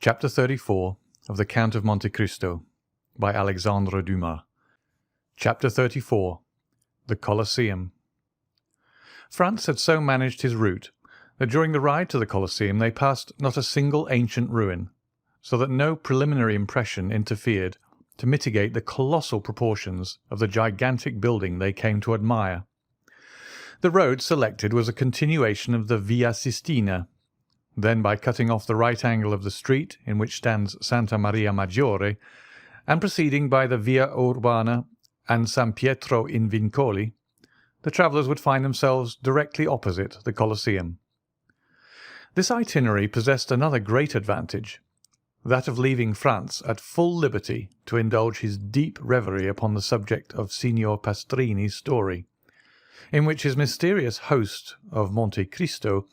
Chapter 34 of the Count of Monte Cristo by Alexandre Dumas. Chapter 34. The Coliseum. Franz had so managed his route that during the ride to the Coliseum they passed not a single ancient ruin, so that no preliminary impression interfered to mitigate the colossal proportions of the gigantic building they came to admire. The road selected was a continuation of the Via Sistina. Then, by cutting off the right angle of the street in which stands Santa Maria Maggiore, and proceeding by the Via Urbana and San Pietro in Vincoli, the travellers would find themselves directly opposite the Coliseum. This itinerary possessed another great advantage, that of leaving Franz at full liberty to indulge his deep reverie upon the subject of Signor Pastrini's story, in which his mysterious host of Monte Cristo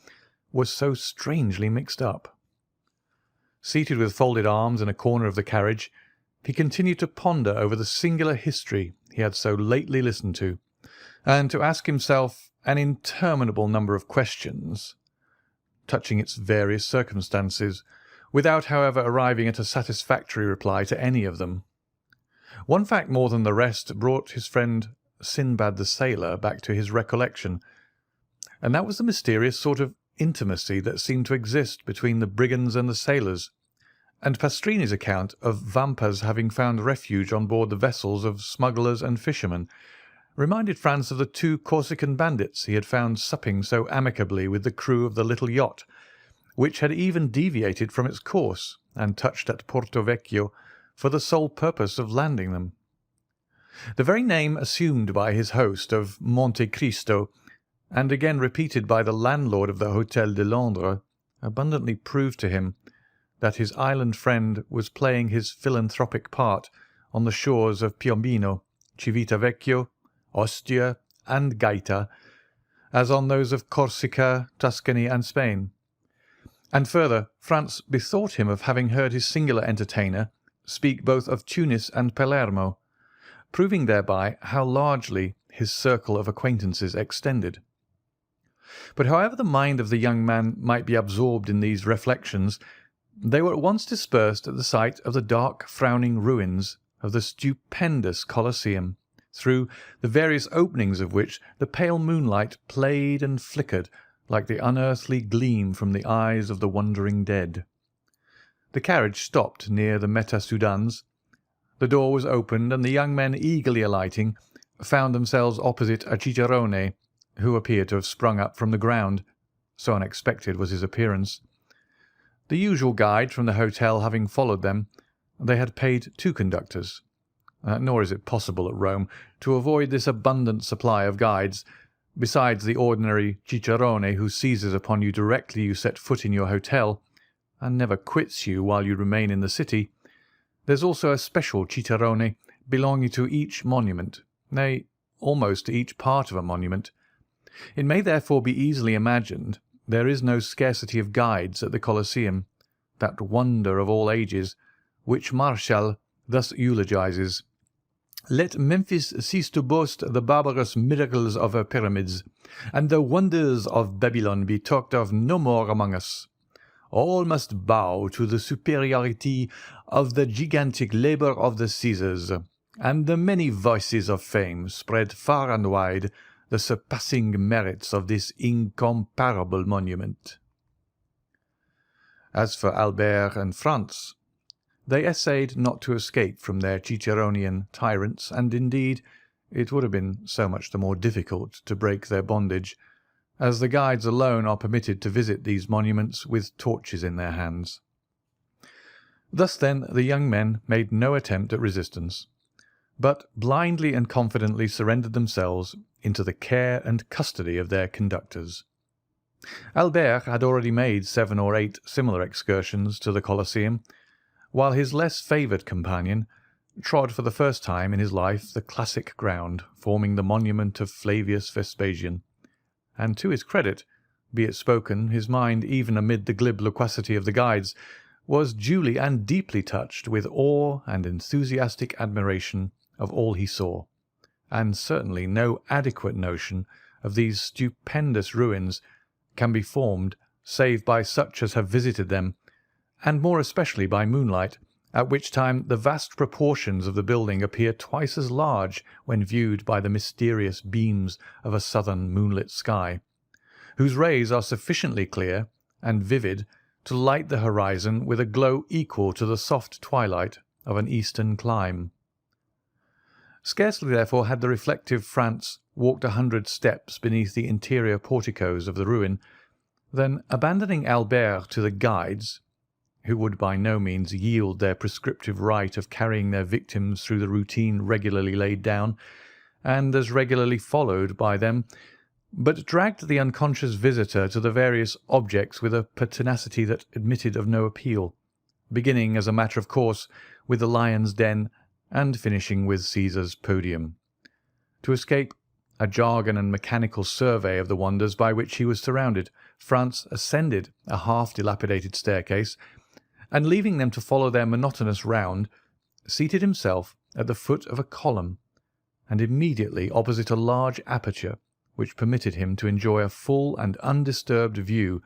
was so strangely mixed up. Seated with folded arms in a corner of the carriage, he continued to ponder over the singular history he had so lately listened to, and to ask himself an interminable number of questions touching its various circumstances, without, however, arriving at a satisfactory reply to any of them. One fact more than the rest brought his friend Sinbad the sailor back to his recollection, and that was the mysterious sort of intimacy that seemed to exist between the brigands and the sailors, and Pastrini's account of Vampa's having found refuge on board the vessels of smugglers and fishermen reminded Franz of the two Corsican bandits he had found supping so amicably with the crew of the little yacht, which had even deviated from its course and touched at Porto Vecchio for the sole purpose of landing them. The very name assumed by his host of Monte Cristo, and again repeated by the landlord of the Hôtel de Londres, abundantly proved to him that his island friend was playing his philanthropic part on the shores of Piombino, Civitavecchio, Ostia, and Gaeta, as on those of Corsica, Tuscany, and Spain. And further, Franz bethought him of having heard his singular entertainer speak both of Tunis and Palermo, proving thereby how largely his circle of acquaintances extended. But however the mind of the young man might be absorbed in these reflections, they were at once dispersed at the sight of the dark, frowning ruins of the stupendous Coliseum, through the various openings of which the pale moonlight played and flickered like the unearthly gleam from the eyes of the wondering dead. The carriage stopped near the Meta Sudans. The door was opened, and the young men, eagerly alighting, found themselves opposite a cicerone, who appeared to have sprung up from the ground, so unexpected was his appearance. The usual guide from the hotel having followed them, they had paid two conductors, nor is it possible at Rome to avoid this abundant supply of guides. Besides the ordinary cicerone who seizes upon you directly you set foot in your hotel, and never quits you while you remain in the city, there's also a special cicerone belonging to each monument, nay, almost to each part of a monument. It may therefore be easily imagined there is no scarcity of guides at the Coliseum, that wonder of all ages, which Martial thus eulogizes: "Let Memphis cease to boast the barbarous miracles of her pyramids, and the wonders of Babylon be talked of no more among us. All must bow to the superiority of the gigantic labour of the Caesars, and the many voices of fame spread far and wide the surpassing merits of this incomparable monument." As for Albert and Franz, they essayed not to escape from their Ciceronian tyrants, and indeed it would have been so much the more difficult to break their bondage, as the guides alone are permitted to visit these monuments with torches in their hands. Thus, then, the young men made no attempt at resistance, but blindly and confidently surrendered themselves into the care and custody of their conductors. Albert had already made 7 or 8 similar excursions to the Coliseum, while his less favoured companion trod for the first time in his life the classic ground forming the monument of Flavius Vespasian, and to his credit, be it spoken, his mind, even amid the glib loquacity of the guides, was duly and deeply touched with awe and enthusiastic admiration of all he saw, and certainly no adequate notion of these stupendous ruins can be formed save by such as have visited them and more especially by moonlight, at which time the vast proportions of the building appear twice as large when viewed by the mysterious beams of a southern moonlit sky, whose rays are sufficiently clear and vivid to light the horizon with a glow equal to the soft twilight of an eastern clime. Scarcely, therefore, had the reflective Franz walked 100 steps beneath the interior porticos of the ruin, than, abandoning Albert to the guides, who would by no means yield their prescriptive right of carrying their victims through the routine regularly laid down, and as regularly followed by them, but dragged the unconscious visitor to the various objects with a pertinacity that admitted of no appeal, beginning, as a matter of course, with the lion's den, and finishing with Caesar's podium, to escape a jargon and mechanical survey of the wonders by which he was surrounded. Franz ascended a half-dilapidated staircase, and leaving them to follow their monotonous round, seated himself at the foot of a column, and immediately opposite a large aperture which permitted him to enjoy a full and undisturbed view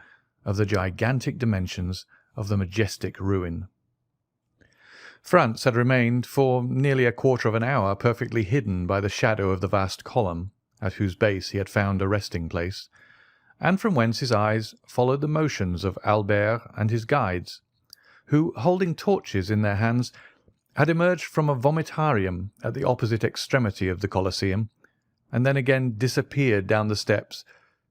of the gigantic dimensions of the majestic ruin. Franz had remained for nearly a quarter of an hour perfectly hidden by the shadow of the vast column, at whose base he had found a resting place, and from whence his eyes followed the motions of Albert and his guides, who, holding torches in their hands, had emerged from a vomitarium at the opposite extremity of the Coliseum, and then again disappeared down the steps,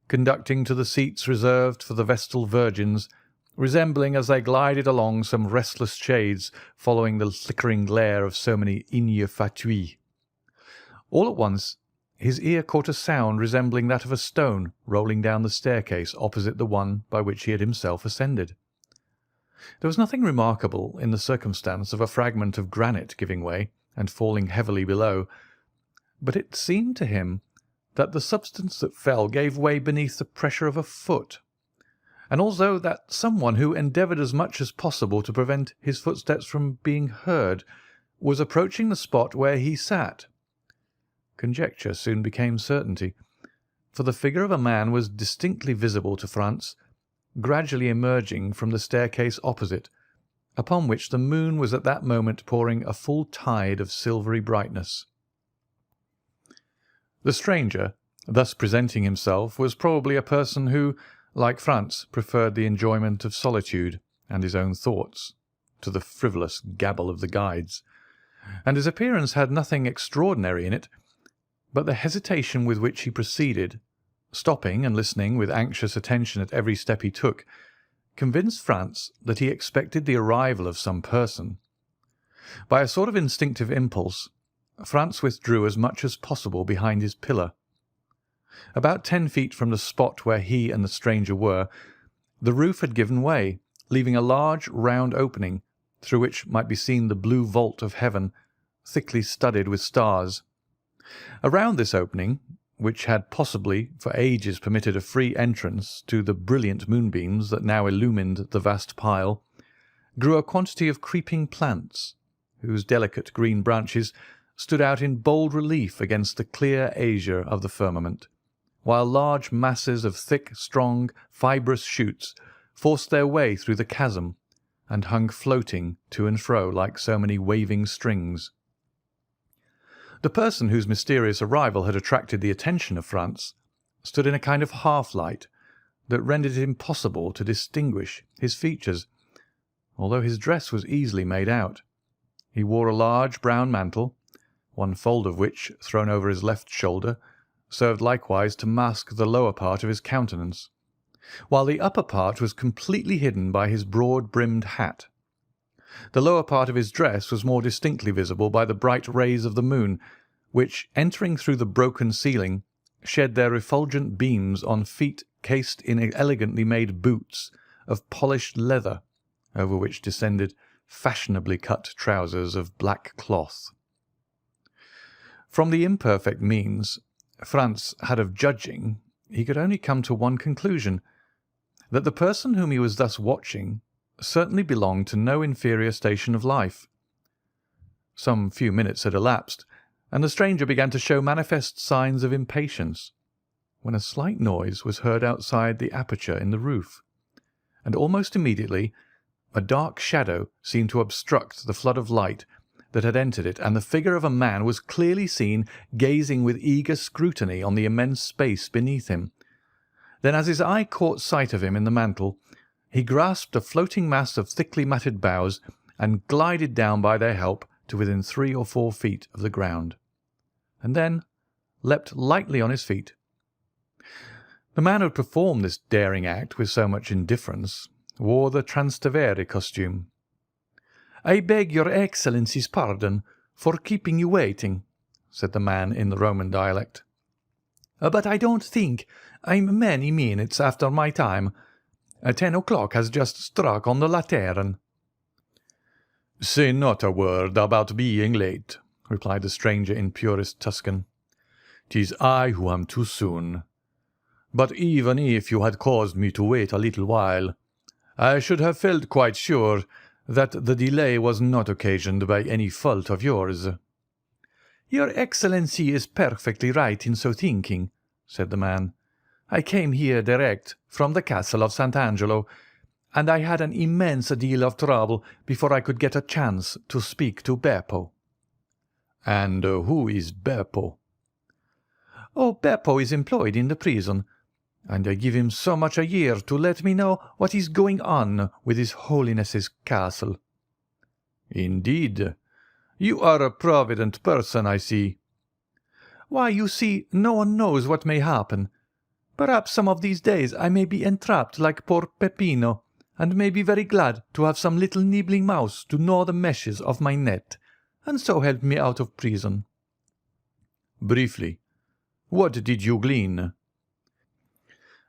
conducting to the seats reserved for the Vestal Virgins, resembling as they glided along some restless shades following the flickering glare of so many ignes fatui. All at once his ear caught a sound resembling that of a stone rolling down the staircase opposite the one by which he had himself ascended. There was nothing remarkable in the circumstance of a fragment of granite giving way and falling heavily below, but it seemed to him that the substance that fell gave way beneath the pressure of a foot, and also that someone who endeavoured as much as possible to prevent his footsteps from being heard was approaching the spot where he sat. Conjecture soon became certainty, for the figure of a man was distinctly visible to Franz, gradually emerging from the staircase opposite, upon which the moon was at that moment pouring a full tide of silvery brightness. The stranger, thus presenting himself, was probably a person who, like Franz, preferred the enjoyment of solitude and his own thoughts to the frivolous gabble of the guides, and his appearance had nothing extraordinary in it, but the hesitation with which he proceeded, stopping and listening with anxious attention at every step he took, convinced Franz that he expected the arrival of some person. By a sort of instinctive impulse, Franz withdrew as much as possible behind his pillar. About 10 feet from the spot where he and the stranger were, the roof had given way, leaving a large round opening, through which might be seen the blue vault of heaven, thickly studded with stars. Around this opening, which had possibly for ages permitted a free entrance to the brilliant moonbeams that now illumined the vast pile, grew a quantity of creeping plants, whose delicate green branches stood out in bold relief against the clear azure of the firmament, while large masses of thick, strong, fibrous shoots forced their way through the chasm and hung floating to and fro like so many waving strings. The person whose mysterious arrival had attracted the attention of Franz stood in a kind of half-light that rendered it impossible to distinguish his features, although his dress was easily made out. He wore a large brown mantle, one fold of which, thrown over his left shoulder, served likewise to mask the lower part of his countenance, while the upper part was completely hidden by his broad-brimmed hat. The lower part of his dress was more distinctly visible by the bright rays of the moon, which, entering through the broken ceiling, shed their refulgent beams on feet cased in elegantly made boots of polished leather, over which descended fashionably cut trousers of black cloth. From the imperfect means Franz had of judging, he could only come to one conclusion, that the person whom he was thus watching certainly belonged to no inferior station of life. Some few minutes had elapsed, and the stranger began to show manifest signs of impatience, when a slight noise was heard outside the aperture in the roof, and almost immediately a dark shadow seemed to obstruct the flood of light that had entered it, and the figure of a man was clearly seen gazing with eager scrutiny on the immense space beneath him. Then, as his eye caught sight of him in the mantle, he grasped a floating mass of thickly matted boughs and glided down by their help to within 3 or 4 feet of the ground, and then leapt lightly on his feet. The man who had performed this daring act with so much indifference wore the Trastevere costume. "I beg your Excellency's pardon for keeping you waiting," said the man in the Roman dialect, "but I don't think I'm many minutes after my time. 10 o'clock has just struck on the Lateran." "Say not a word about being late," replied the stranger in purest Tuscan. "'Tis I who am too soon. But even if you had caused me to wait a little while, I should have felt quite sure that the delay was not occasioned by any fault of yours." "Your Excellency is perfectly right in so thinking," said the man. "I came here direct from the castle of St. Angelo, and I had an immense deal of trouble before I could get a chance to speak to Beppo." "And who is Beppo?" "Oh, Beppo is employed in the prison, and I give him so much a year to let me know what is going on with His Holiness's castle." "Indeed. You are a provident person, I see." "Why, you see, no one knows what may happen. Perhaps some of these days I may be entrapped like poor Peppino, and may be very glad to have some little nibbling mouse to gnaw the meshes of my net, and so help me out of prison." "Briefly, what did you glean?"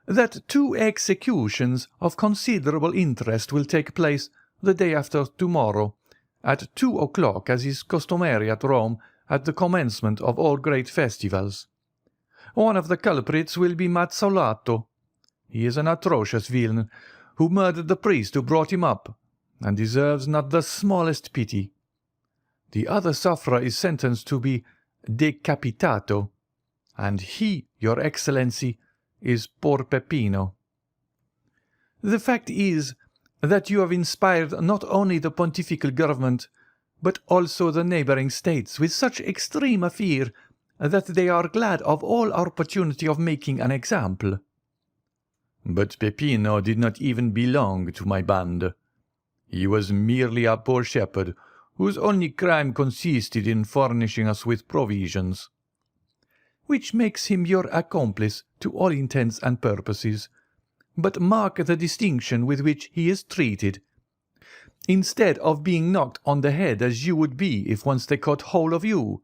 "That 2 executions of considerable interest will take place the day after tomorrow, at 2 o'clock, as is customary at Rome at the commencement of all great festivals. One of the culprits will be Mazzolato. He is an atrocious villain, who murdered the priest who brought him up, and deserves not the smallest pity. The other sufferer is sentenced to be decapitato, and he, your Excellency, is poor Peppino. The fact is that you have inspired not only the pontifical government, but also the neighbouring states with such extreme fear that they are glad of all opportunity of making an example." "But Peppino did not even belong to my band. He was merely a poor shepherd whose only crime consisted in furnishing us with provisions." "Which makes him your accomplice to all intents and purposes. But mark the distinction with which he is treated. Instead of being knocked on the head as you would be if once they caught hold of you,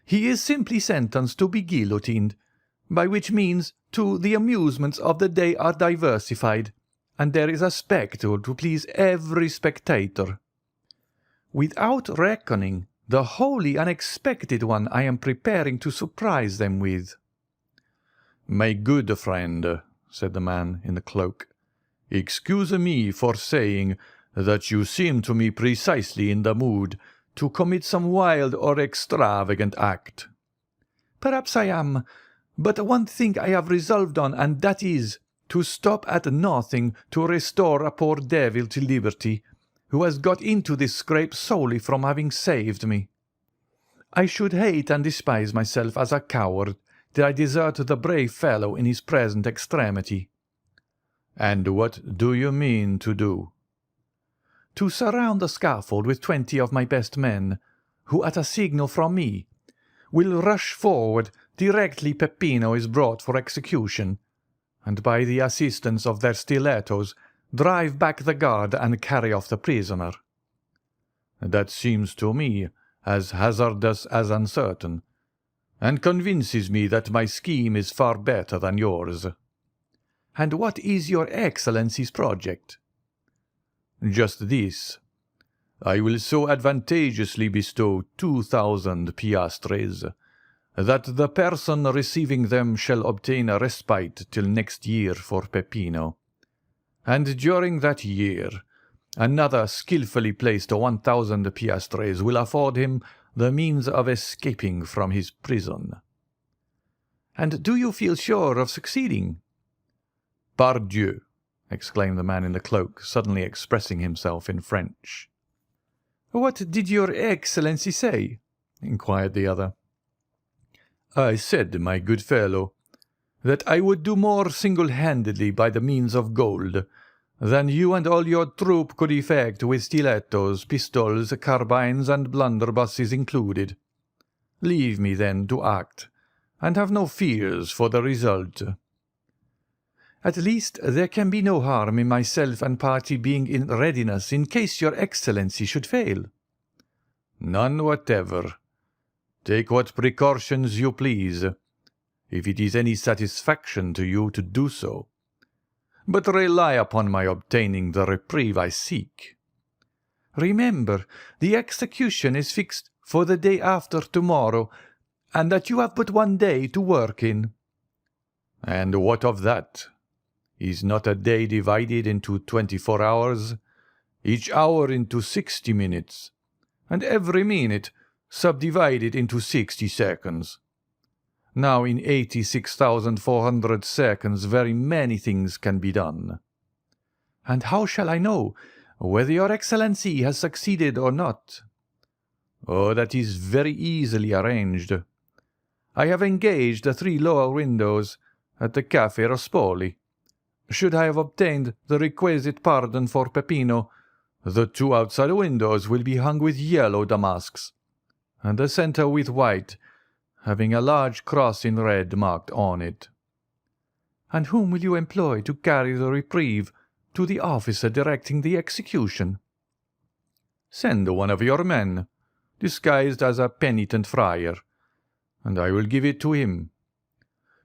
he is simply sentenced to be guillotined, by which means, too, the amusements of the day are diversified, and there is a spectacle to please every spectator. Without reckoning the wholly unexpected one I am preparing to surprise them with." "My good friend," said the man in the cloak, "excuse me for saying that you seem to me precisely in the mood to commit some wild or extravagant act." "Perhaps I am, but one thing I have resolved on, and that is, to stop at nothing to restore a poor devil to liberty, who has got into this scrape solely from having saved me. I should hate and despise myself as a coward did I desert the brave fellow in his present extremity." "And what do you mean to do?" "To surround the scaffold with 20 of my best men, who at a signal from me will rush forward directly Peppino is brought for execution, and by the assistance of their stilettos drive back the guard and carry off the prisoner." "That seems to me as hazardous as uncertain, and convinces me that my scheme is far better than yours." "And what is your Excellency's project?" "Just this. I will so advantageously bestow 2,000 piastres that the person receiving them shall obtain a respite till next year for Peppino, and during that year another skilfully placed 1,000 piastres will afford him the means of escaping from his prison." "And do you feel sure of succeeding?" "Pardieu, exclaimed the man in the cloak, suddenly expressing himself in French. "What did your Excellency say?" inquired the other. "I said, my good fellow, that I would do more single-handedly by the means of gold than you and all your troop could effect with stilettos, pistols, carbines, and blunderbusses included. Leave me, then, to act, and have no fears for the result." "At least there can be no harm in myself and party being in readiness in case your Excellency should fail." "None whatever. Take what precautions you please, if it is any satisfaction to you to do so. But rely upon my obtaining the reprieve I seek." "Remember, the execution is fixed for the day after tomorrow, and that you have but 1 day to work in." "And what of that? Is not a day divided into 24 hours, each hour into 60 minutes, and every minute subdivided into 60 seconds? Now in 86,400 seconds very many things can be done." "And how shall I know whether your Excellency has succeeded or not?" "Oh, that is very easily arranged. I have engaged the 3 lower windows at the Café Rospoli. Should I have obtained the requisite pardon for Peppino, the 2 outside windows will be hung with yellow damasks, and the centre with white, having a large cross in red marked on it." "And whom will you employ to carry the reprieve to the officer directing the execution?" "Send one of your men, disguised as a penitent friar, and I will give it to him.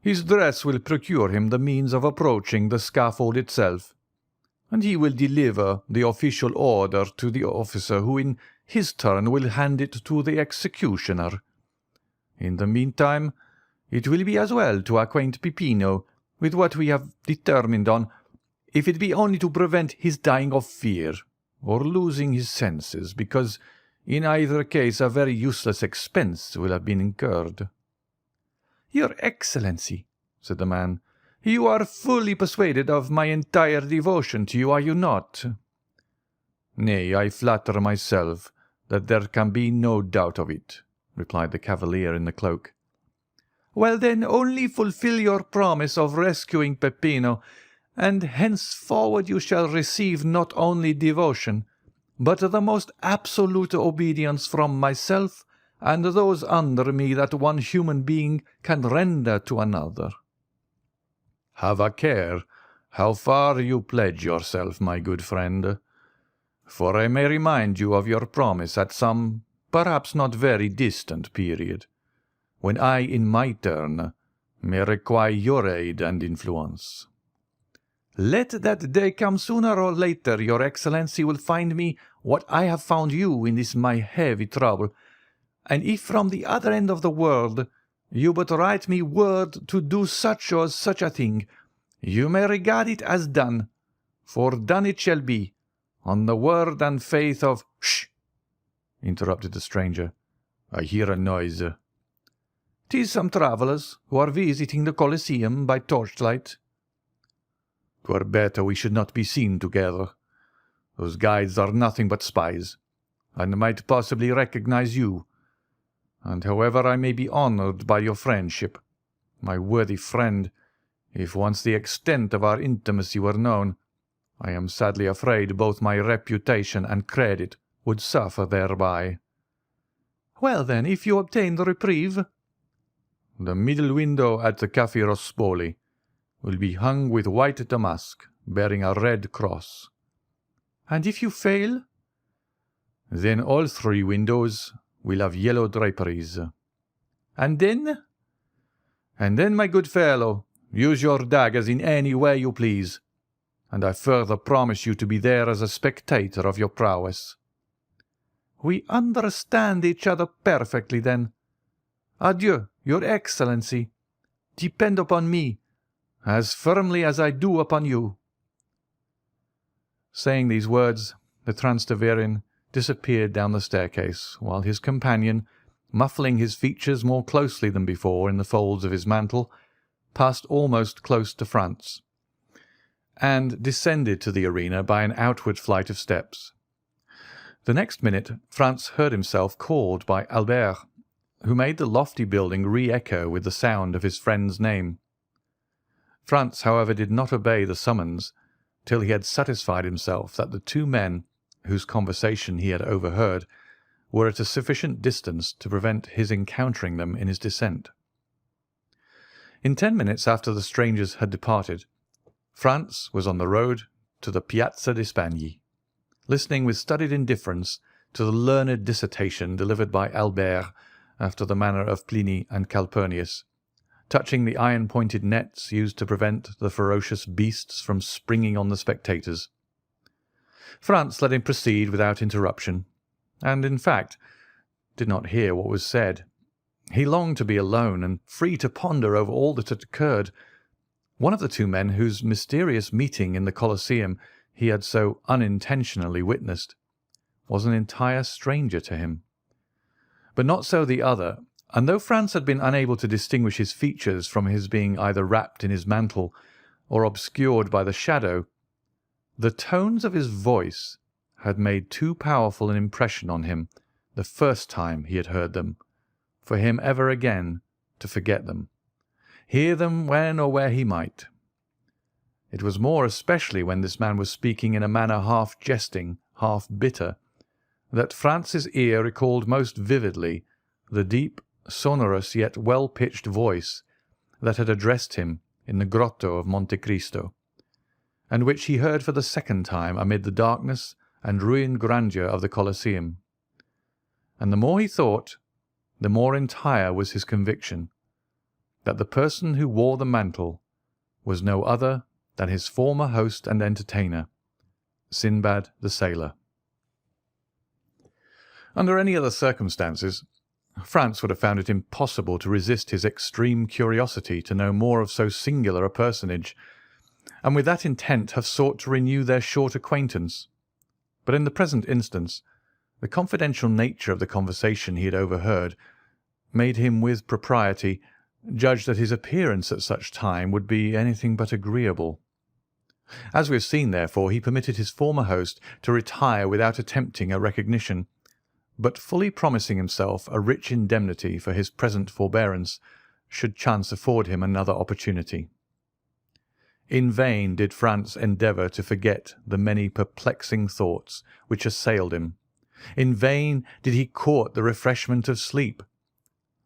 His dress will procure him the means of approaching the scaffold itself, and he will deliver the official order to the officer who in his turn will hand it to the executioner. In the meantime, it will be as well to acquaint Peppino with what we have determined on, if it be only to prevent his dying of fear, or losing his senses, because in either case a very useless expense will have been incurred." "Your Excellency," said the man, "you are fully persuaded of my entire devotion to you, are you not?" "Nay, I flatter myself that there can be no doubt of it," replied the cavalier in the cloak. "Well, then, only fulfil your promise of rescuing Peppino, and henceforward you shall receive not only devotion, but the most absolute obedience from myself and those under me that one human being can render to another." "Have a care how far you pledge yourself, my good friend, for I may remind you of your promise at some, perhaps not very distant period, when I in my turn may require your aid and influence." "Let that day come sooner or later, your Excellency will find me what I have found you in this my heavy trouble, and if from the other end of the world you but write me word to do such or such a thing, you may regard it as done, for done it shall be, on the word and faith of—" "Sh!" interrupted the stranger. "I hear a noise." "'Tis some travellers who are visiting the Coliseum by torchlight." "'Twere better we should not be seen together. Those guides are nothing but spies, and might possibly recognize you. And however I may be honoured by your friendship, my worthy friend, if once the extent of our intimacy were known, I am sadly afraid both my reputation and credit would suffer thereby." "Well, then, if you obtain the reprieve?" "The middle window at the Café Rospoli will be hung with white damask, bearing a red cross." "And if you fail?" "Then all 3 windows will have yellow draperies." "And then?" "And then, my good fellow, use your daggers in any way you please, and I further promise you to be there as a spectator of your prowess." "We understand each other perfectly, then. Adieu, your Excellency. Depend upon me, as firmly as I do upon you." Saying these words, the Transteverin disappeared down the staircase, while his companion, muffling his features more closely than before in the folds of his mantle, passed almost close to Franz. and descended to the arena by an outward flight of steps. The next minute Franz heard himself called by Albert, who made the lofty building re-echo with the sound of his friend's name. Franz, however, did not obey the summons till he had satisfied himself that the two men, whose conversation he had overheard, were at a sufficient distance to prevent his encountering them in his descent. In 10 minutes after the strangers had departed, Franz was on the road to the Piazza d'Espagne, listening with studied indifference to the learned dissertation delivered by Albert after the manner of Pliny and Calpurnius, touching the iron-pointed nets used to prevent the ferocious beasts from springing on the spectators. Franz let him proceed without interruption, and, in fact, did not hear what was said. He longed to be alone and free to ponder over all that had occurred. One of the two men whose mysterious meeting in the Coliseum he had so unintentionally witnessed was an entire stranger to him. But not so the other, and though Franz had been unable to distinguish his features from his being either wrapped in his mantle or obscured by the shadow, the tones of his voice had made too powerful an impression on him the first time he had heard them, for him ever again to forget them, hear them when or where he might. It was more especially when this man was speaking in a manner half jesting, half bitter, that Franz's ear recalled most vividly the deep, sonorous yet well-pitched voice that had addressed him in the grotto of Monte Cristo, and which he heard for the second time amid the darkness and ruined grandeur of the Coliseum. And the more he thought, the more entire was his conviction that the person who wore the mantle was no other than his former host and entertainer, Sinbad the sailor. Under any other circumstances, Franz would have found it impossible to resist his extreme curiosity to know more of so singular a personage, and with that intent have sought to renew their short acquaintance. But in the present instance, the confidential nature of the conversation he had overheard made him with propriety judge that his appearance at such time would be anything but agreeable. As we have seen, therefore, he permitted his former host to retire without attempting a recognition, but fully promising himself a rich indemnity for his present forbearance, should chance afford him another opportunity. In vain did Franz endeavour to forget the many perplexing thoughts which assailed him. In vain did he court the refreshment of sleep.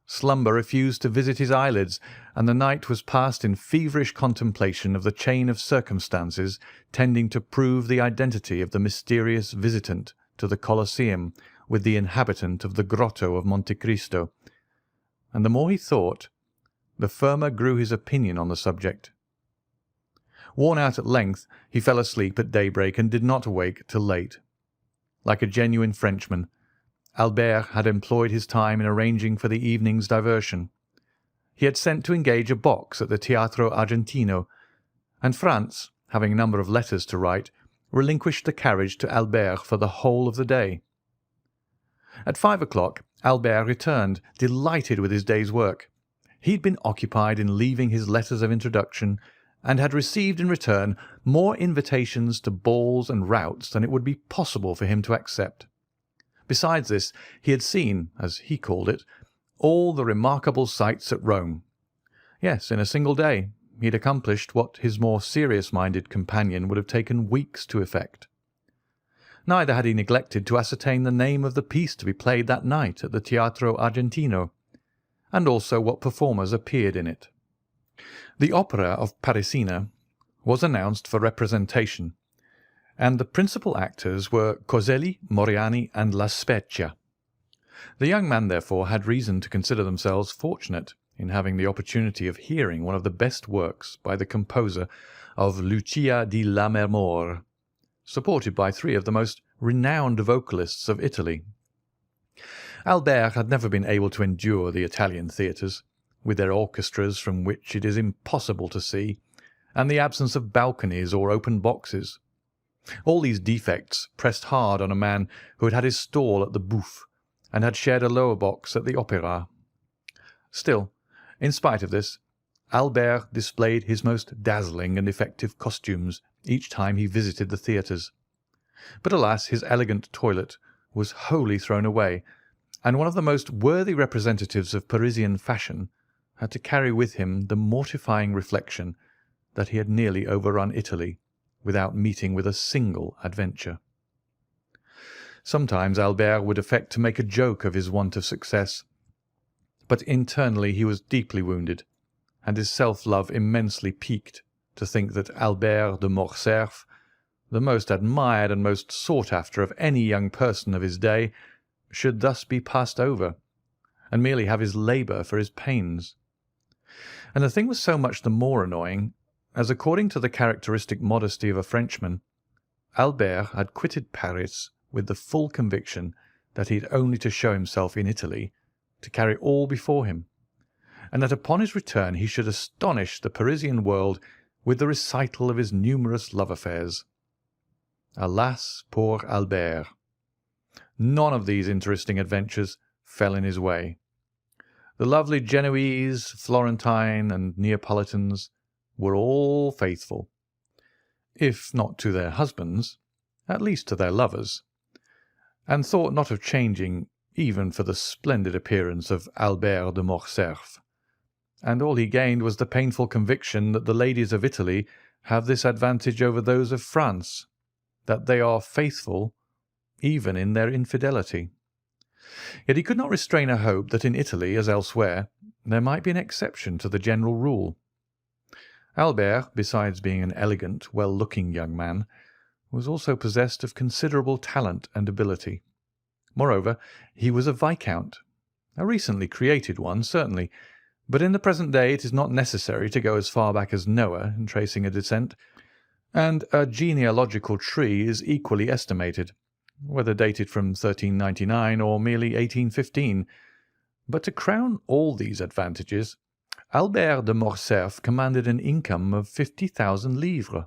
Slumber refused to visit his eyelids, and the night was passed in feverish contemplation of the chain of circumstances tending to prove the identity of the mysterious visitant to the Coliseum with the inhabitant of the grotto of Monte Cristo. And the more he thought, the firmer grew his opinion on the subject. Worn out at length, he fell asleep at daybreak and did not awake till late. Like a genuine Frenchman, Albert had employed his time in arranging for the evening's diversion. He had sent to engage a box at the Teatro Argentino, and Franz, having a number of letters to write, relinquished the carriage to Albert for the whole of the day. At 5 o'clock Albert returned, delighted with his day's work. He had been occupied in leaving his letters of introduction, and had received in return more invitations to balls and routs than it would be possible for him to accept. Besides this, he had seen, as he called it, all the remarkable sights at Rome. Yes, in a single day he had accomplished what his more serious-minded companion would have taken weeks to effect. Neither had he neglected to ascertain the name of the piece to be played that night at the Teatro Argentino, and also what performers appeared in it. The opera of Parisina was announced for representation, and the principal actors were Coselli, Moriani, and La Spezia. The young man, therefore, had reason to consider themselves fortunate in having the opportunity of hearing one of the best works by the composer of Lucia di Lammermoor, supported by 3 of the most renowned vocalists of Italy. Albert had never been able to endure the Italian theatres, with their orchestras from which it is impossible to see, and the absence of balconies or open boxes. All these defects pressed hard on a man who had had his stall at the Bouffe, and had shared a lower box at the Opera. Still, in spite of this, Albert displayed his most dazzling and effective costumes each time he visited the theatres. But alas, his elegant toilet was wholly thrown away, and one of the most worthy representatives of Parisian fashion had to carry with him the mortifying reflection that he had nearly overrun Italy without meeting with a single adventure. Sometimes Albert would affect to make a joke of his want of success, but internally he was deeply wounded, and his self-love immensely piqued to think that Albert de Morcerf, the most admired and most sought after of any young person of his day, should thus be passed over, and merely have his labour for his pains. And the thing was so much the more annoying, as according to the characteristic modesty of a Frenchman, Albert had quitted Paris with the full conviction that he had only to show himself in Italy to carry all before him, and that upon his return he should astonish the Parisian world with the recital of his numerous love affairs. Alas, poor Albert! None of these interesting adventures fell in his way. The lovely Genoese, Florentine, and Neapolitans were all faithful, if not to their husbands, at least to their lovers, and thought not of changing even for the splendid appearance of Albert de Morcerf, and all he gained was the painful conviction that the ladies of Italy have this advantage over those of France, that they are faithful even in their infidelity. Yet he could not restrain a hope that in Italy, as elsewhere, there might be an exception to the general rule. Albert, besides being an elegant, well-looking young man, was also possessed of considerable talent and ability. Moreover, he was a viscount, a recently created one, certainly, but in the present day it is not necessary to go as far back as Noah in tracing a descent, and a genealogical tree is equally estimated, whether dated from 1399 or merely 1815. But to crown all these advantages, Albert de Morcerf commanded an income of 50,000 livres,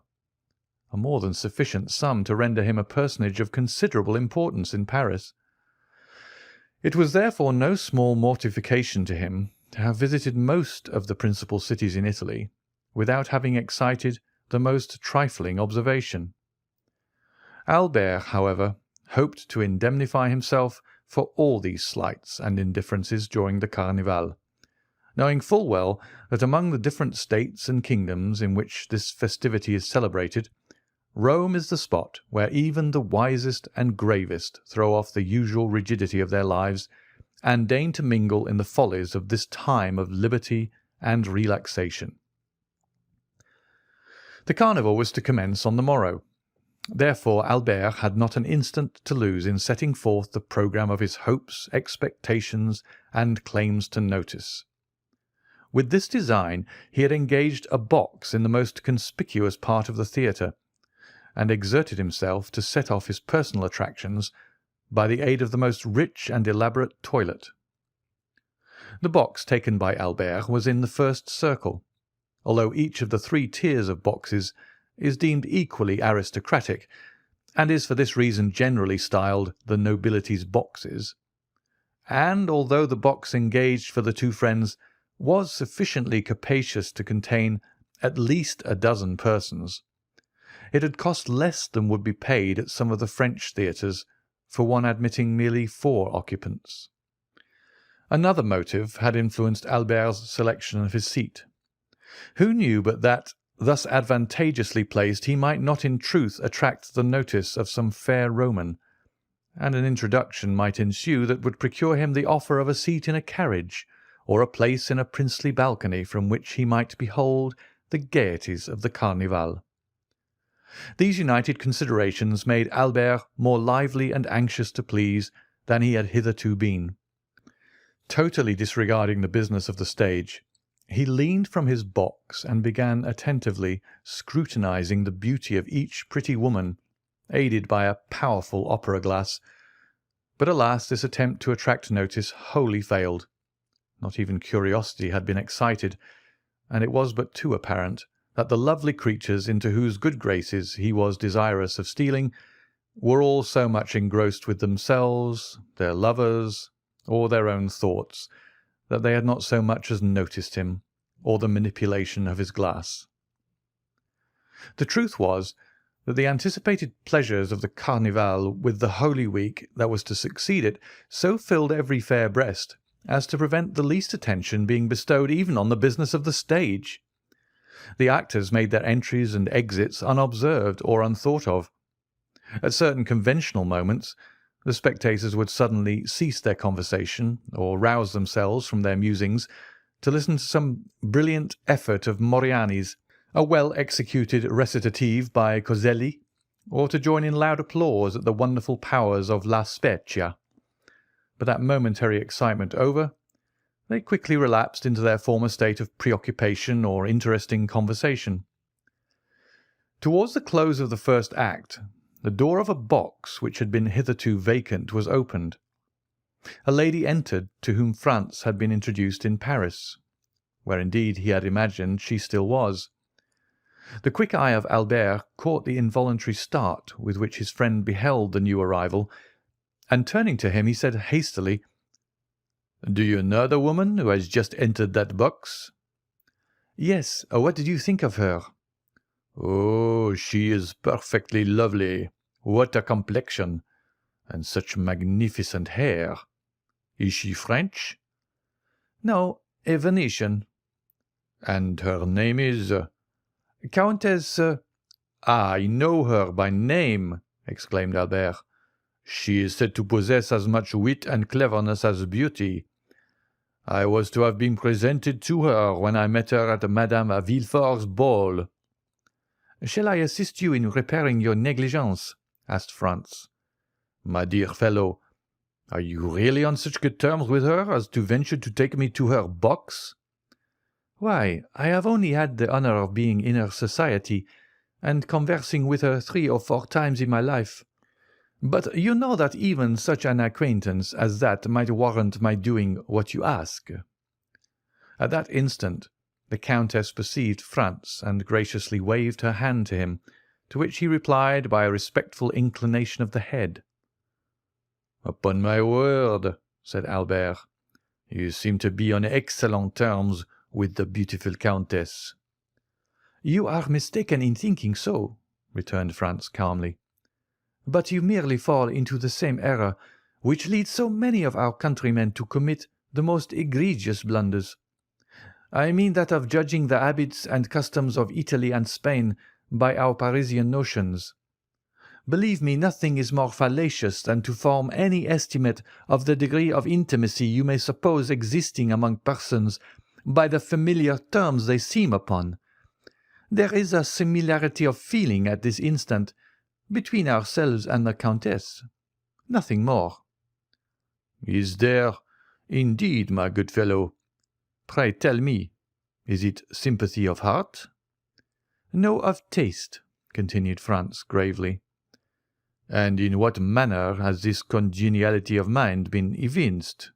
a more than sufficient sum to render him a personage of considerable importance in Paris. It was therefore no small mortification to him to have visited most of the principal cities in Italy without having excited the most trifling observation. Albert, however, hoped to indemnify himself for all these slights and indifferences during the Carnival, knowing full well that among the different states and kingdoms in which this festivity is celebrated, Rome is the spot where even the wisest and gravest throw off the usual rigidity of their lives and deign to mingle in the follies of this time of liberty and relaxation. The Carnival was to commence on the morrow. Therefore Albert had not an instant to lose in setting forth the programme of his hopes, expectations, and claims to notice. With this design he had engaged a box in the most conspicuous part of the theatre, and exerted himself to set off his personal attractions by the aid of the most rich and elaborate toilet. The box taken by Albert was in the first circle, although each of the 3 tiers of boxes is deemed equally aristocratic, and is for this reason generally styled the nobility's boxes. And although the box engaged for the 2 friends was sufficiently capacious to contain at least a dozen persons, it had cost less than would be paid at some of the French theatres for one admitting merely 4 occupants. Another motive had influenced Albert's selection of his seat. Who knew but that, thus advantageously placed, he might not in truth attract the notice of some fair Roman, and an introduction might ensue that would procure him the offer of a seat in a carriage, or a place in a princely balcony from which he might behold the gaieties of the Carnival. These united considerations made Albert more lively and anxious to please than he had hitherto been. Totally disregarding the business of the stage, he leaned from his box and began attentively scrutinizing the beauty of each pretty woman, aided by a powerful opera-glass. But alas, this attempt to attract notice wholly failed. Not even curiosity had been excited, and it was but too apparent that the lovely creatures into whose good graces he was desirous of stealing were all so much engrossed with themselves, their lovers, or their own thoughts, that they had not so much as noticed him, or the manipulation of his glass. The truth was that the anticipated pleasures of the Carnival with the Holy Week that was to succeed it so filled every fair breast as to prevent the least attention being bestowed even on the business of the stage. The actors made their entries and exits unobserved or unthought of. At certain conventional moments the spectators would suddenly cease their conversation or rouse themselves from their musings to listen to some brilliant effort of Moriani's, a well-executed recitative by Coselli, or to join in loud applause at the wonderful powers of La Spezia. But that momentary excitement over, they quickly relapsed into their former state of preoccupation or interesting conversation. Towards the close of the first act, the door of a box which had been hitherto vacant was opened. A lady entered to whom Franz had been introduced in Paris, where indeed he had imagined she still was. The quick eye of Albert caught the involuntary start with which his friend beheld the new arrival, and turning to him he said hastily, "Do you know the woman who has just entered that box?" "Yes. What did you think of her?" "Oh, she is perfectly lovely. What a complexion! And such magnificent hair. Is she French?" "No, a Venetian." "And her name is—" "Countess—" "Ah, I know her by name," exclaimed Albert. "She is said to possess as much wit and cleverness as beauty. I was to have been presented to her when I met her at Madame Villefort's ball." "Shall I assist you in repairing your negligence?" asked Franz. "My dear fellow, are you really on such good terms with her as to venture to take me to her box?" "Why, I have only had the honour of being in her society and conversing with her 3 or 4 times in my life. But you know that even such an acquaintance as that might warrant my doing what you ask." At that instant the Countess perceived Franz and graciously waved her hand to him, to which he replied by a respectful inclination of the head. "Upon my word," said Albert, "you seem to be on excellent terms with the beautiful Countess." "You are mistaken in thinking so," returned Franz calmly. "But you merely fall into the same error which leads so many of our countrymen to commit the most egregious blunders. I mean that of judging the habits and customs of Italy and Spain by our Parisian notions. Believe me, nothing is more fallacious than to form any estimate of the degree of intimacy you may suppose existing among persons by the familiar terms they seem upon. There is a similarity of feeling at this instant between ourselves and the Countess. Nothing more." "Is there, indeed, my good fellow? Pray tell me, is it sympathy of heart?" "No, of taste," continued Franz gravely. "And in what manner has this congeniality of mind been evinced?"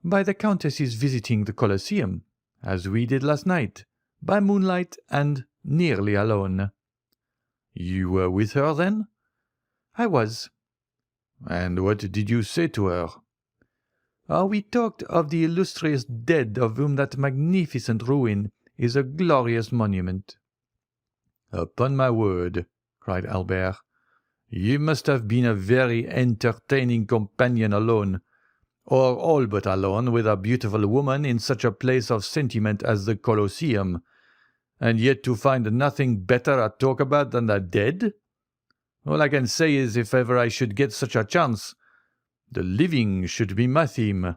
"By the Countess's visiting the Coliseum, as we did last night, by moonlight and nearly alone." "You were with her, then?" "I was." "And what did you say to her?" We talked of the illustrious dead of whom that magnificent ruin is a glorious monument." "Upon my word," cried Albert, "you must have been a very entertaining companion alone, or all but alone with a beautiful woman in such a place of sentiment as the Colosseum, and yet to find nothing better to talk about than the dead. All I can say is, if ever I should get such a chance, the living should be my theme."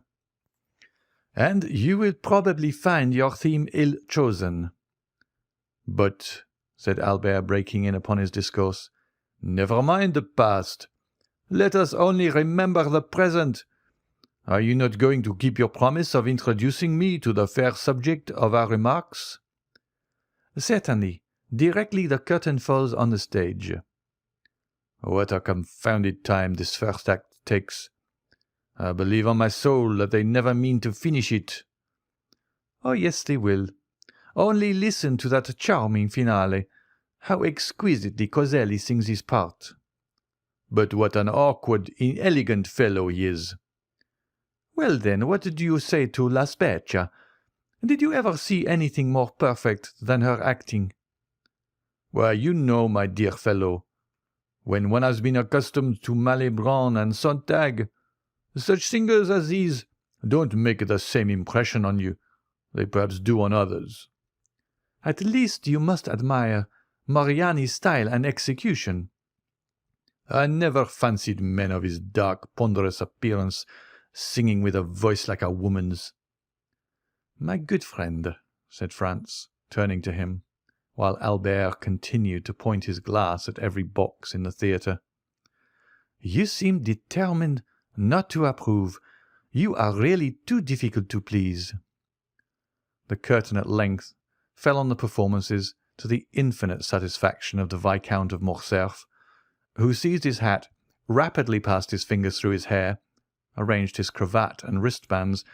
"And you will probably find your theme ill-chosen." "But," said Albert, breaking in upon his discourse, "never mind the past. Let us only remember the present. Are you not going to keep your promise of introducing me to the fair subject of our remarks?" "Certainly, directly the curtain falls on the stage." "What a confounded time this first act takes! I believe on my soul that they never mean to finish it." "Oh, yes, they will. Only listen to that charming finale. How exquisitely Coselli sings his part." "But what an awkward, inelegant fellow he is." "Well, then, what do you say to La Spezia? Did you ever see anything more perfect than her acting?" "Why, you know, my dear fellow, when one has been accustomed to Malibran and Sontag, such singers as these don't make the same impression on you they perhaps do on others." "At least you must admire Mariani's style and execution." "I never fancied men of his dark, ponderous appearance singing with a voice like a woman's." "My good friend," said Franz, turning to him, while Albert continued to point his glass at every box in the theatre, "you seem determined not to approve. You are really too difficult to please." The curtain at length fell on the performances, to the infinite satisfaction of the Viscount of Morcerf, who seized his hat, rapidly passed his fingers through his hair, arranged his cravat and wristbands,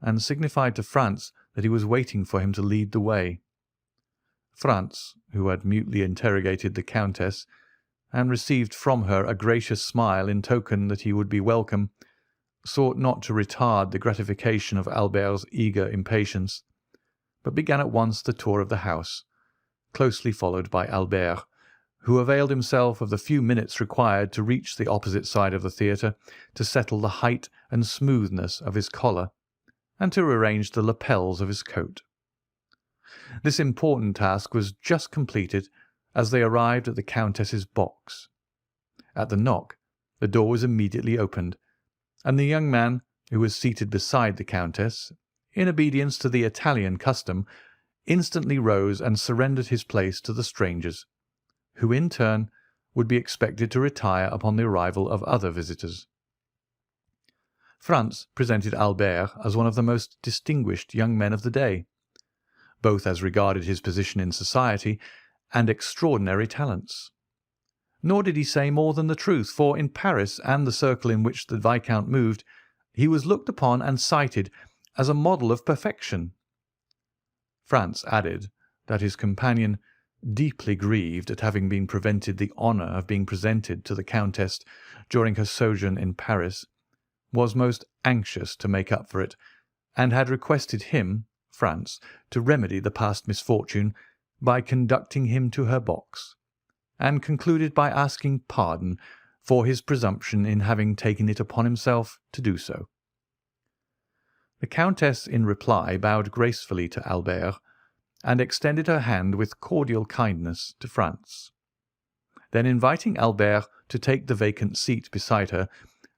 and signified to Franz that he was waiting for him to lead the way. Franz, who had mutely interrogated the Countess, and received from her a gracious smile in token that he would be welcome, sought not to retard the gratification of Albert's eager impatience, but began at once the tour of the house, closely followed by Albert, who availed himself of the few minutes required to reach the opposite side of the theatre, to settle the height and smoothness of his collar, and to arrange the lapels of his coat. This important task was just completed as they arrived at the Countess's box. At the knock, the door was immediately opened, and the young man, who was seated beside the Countess, in obedience to the Italian custom, instantly rose and surrendered his place to the strangers, who in turn would be expected to retire upon the arrival of other visitors. Franz presented Albert as one of the most distinguished young men of the day, both as regarded his position in society and extraordinary talents. Nor did he say more than the truth, for in Paris and the circle in which the Viscount moved, he was looked upon and cited as a model of perfection. Franz added that his companion, deeply grieved at having been prevented the honour of being presented to the Countess during her sojourn in Paris, was most anxious to make up for it, and had requested him, Franz, to remedy the past misfortune by conducting him to her box, and concluded by asking pardon for his presumption in having taken it upon himself to do so. The Countess in reply bowed gracefully to Albert, and extended her hand with cordial kindness to Franz. Then, inviting Albert to take the vacant seat beside her,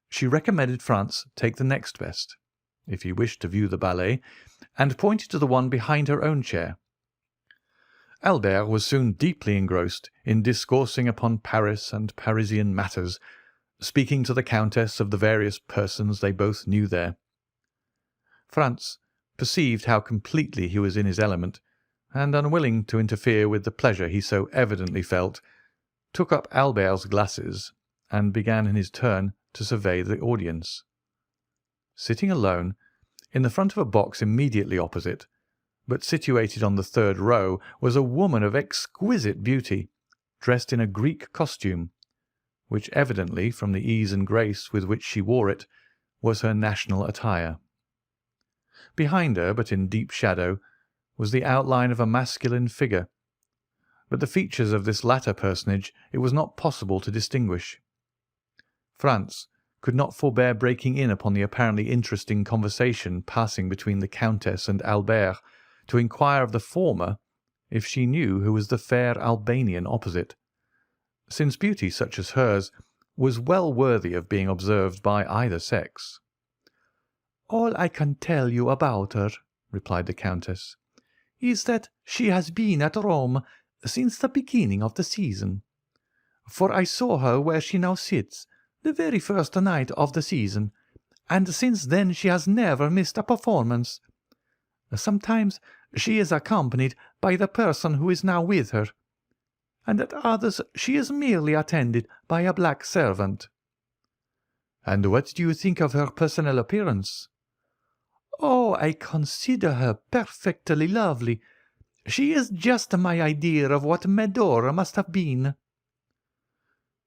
she recommended Franz take the next best, if he wished to view the ballet, and pointed to the one behind her own chair. Albert was soon deeply engrossed in discoursing upon Paris and Parisian matters, speaking to the Countess of the various persons they both knew there. Franz perceived how completely he was in his element, and, unwilling to interfere with the pleasure he so evidently felt, took up Albert's glasses and began in his turn to survey the audience. Sitting alone, in the front of a box immediately opposite, but situated on the third row, was a woman of exquisite beauty, dressed in a Greek costume, which evidently, from the ease and grace with which she wore it, was her national attire. Behind her, but in deep shadow, was the outline of a masculine figure, but the features of this latter personage it was not possible to distinguish. Franz could not forbear breaking in upon the apparently interesting conversation passing between the Countess and Albert, to inquire of the former if she knew who was the fair Albanian opposite, since beauty such as hers was well worthy of being observed by either sex. "All I can tell you about her," replied the Countess, "is that she has been at Rome since the beginning of the season, for I saw her where she now sits the very first night of the season, and since then she has never missed a performance. Sometimes she is accompanied by the person who is now with her, and at others she is merely attended by a black servant." "And what do you think of her personal appearance?" "Oh, I consider her perfectly lovely. She is just my idea of what Medora must have been."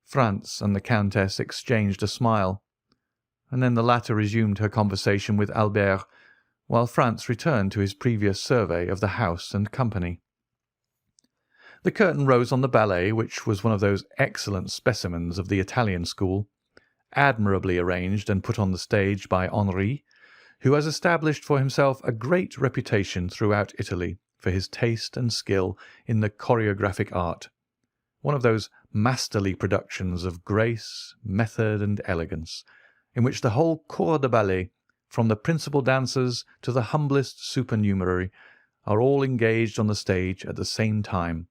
Franz and the Countess exchanged a smile, and then the latter resumed her conversation with Albert, while Franz returned to his previous survey of the house and company. The curtain rose on the ballet, which was one of those excellent specimens of the Italian school, admirably arranged and put on the stage by Henri, who has established for himself a great reputation throughout Italy for his taste and skill in the choreographic art, one of those masterly productions of grace, method, and elegance, in which the whole corps de ballet, from the principal dancers to the humblest supernumerary, are all engaged on the stage at the same time,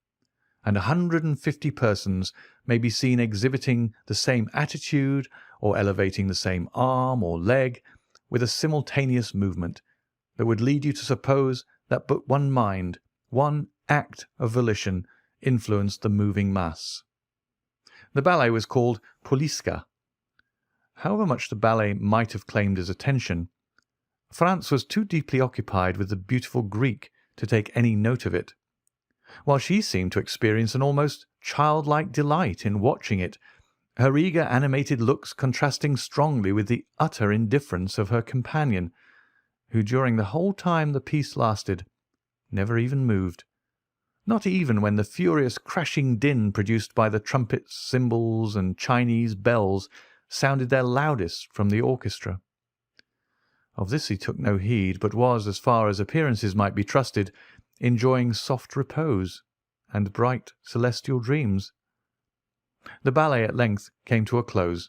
and 150 persons may be seen exhibiting the same attitude or elevating the same arm or leg with a simultaneous movement that would lead you to suppose that but one mind, one act of volition, influenced the moving mass. The ballet was called Poliska. However much the ballet might have claimed his attention, Franz was too deeply occupied with the beautiful Greek to take any note of it, while she seemed to experience an almost childlike delight in watching it, her eager animated looks contrasting strongly with the utter indifference of her companion, who during the whole time the piece lasted never even moved, not even when the furious crashing din produced by the trumpets, cymbals, and Chinese bells sounded their loudest from the orchestra. Of this he took no heed, but was, as far as appearances might be trusted, enjoying soft repose and bright celestial dreams. The ballet at length came to a close,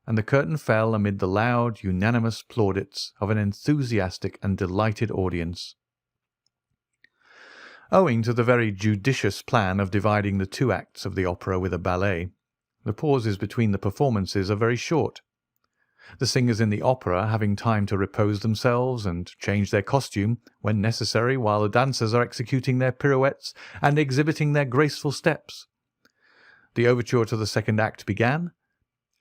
and the curtain fell amid the loud, unanimous plaudits of an enthusiastic and delighted audience. Owing to the very judicious plan of dividing the two acts of the opera with a ballet, the pauses between the performances are very short, the singers in the opera having time to repose themselves and change their costume when necessary, while the dancers are executing their pirouettes and exhibiting their graceful steps. The overture to the second act began,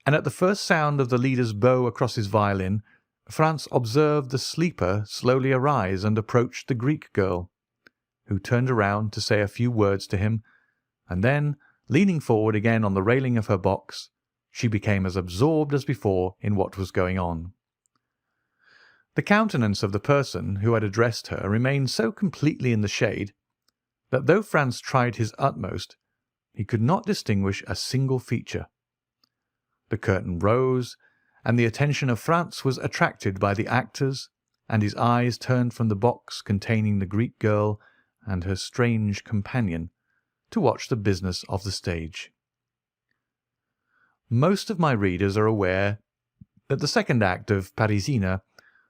and at the first sound of the leader's bow across his violin, Franz observed the sleeper slowly arise and approach the Greek girl, who turned around to say a few words to him, and then, leaning forward again on the railing of her box, she became as absorbed as before in what was going on. The countenance of the person who had addressed her remained so completely in the shade that though Franz tried his utmost, he could not distinguish a single feature. The curtain rose, and the attention of Franz was attracted by the actors, and his eyes turned from the box containing the Greek girl and her strange companion to watch the business of the stage. Most of my readers are aware that the second act of Parisina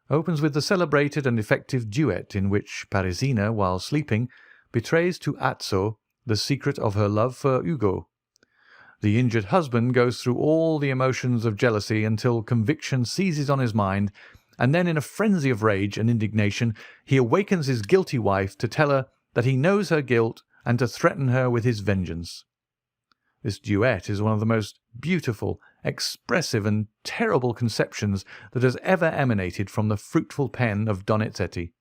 opens with the celebrated and effective duet in which Parisina, while sleeping, betrays to Azzo the secret of her love for Ugo. The injured husband goes through all the emotions of jealousy until conviction seizes on his mind, and then in a frenzy of rage and indignation he awakens his guilty wife to tell her that he knows her guilt and to threaten her with his vengeance. This duet is one of the most beautiful, expressive, and terrible conceptions that has ever emanated from the fruitful pen of Donizetti.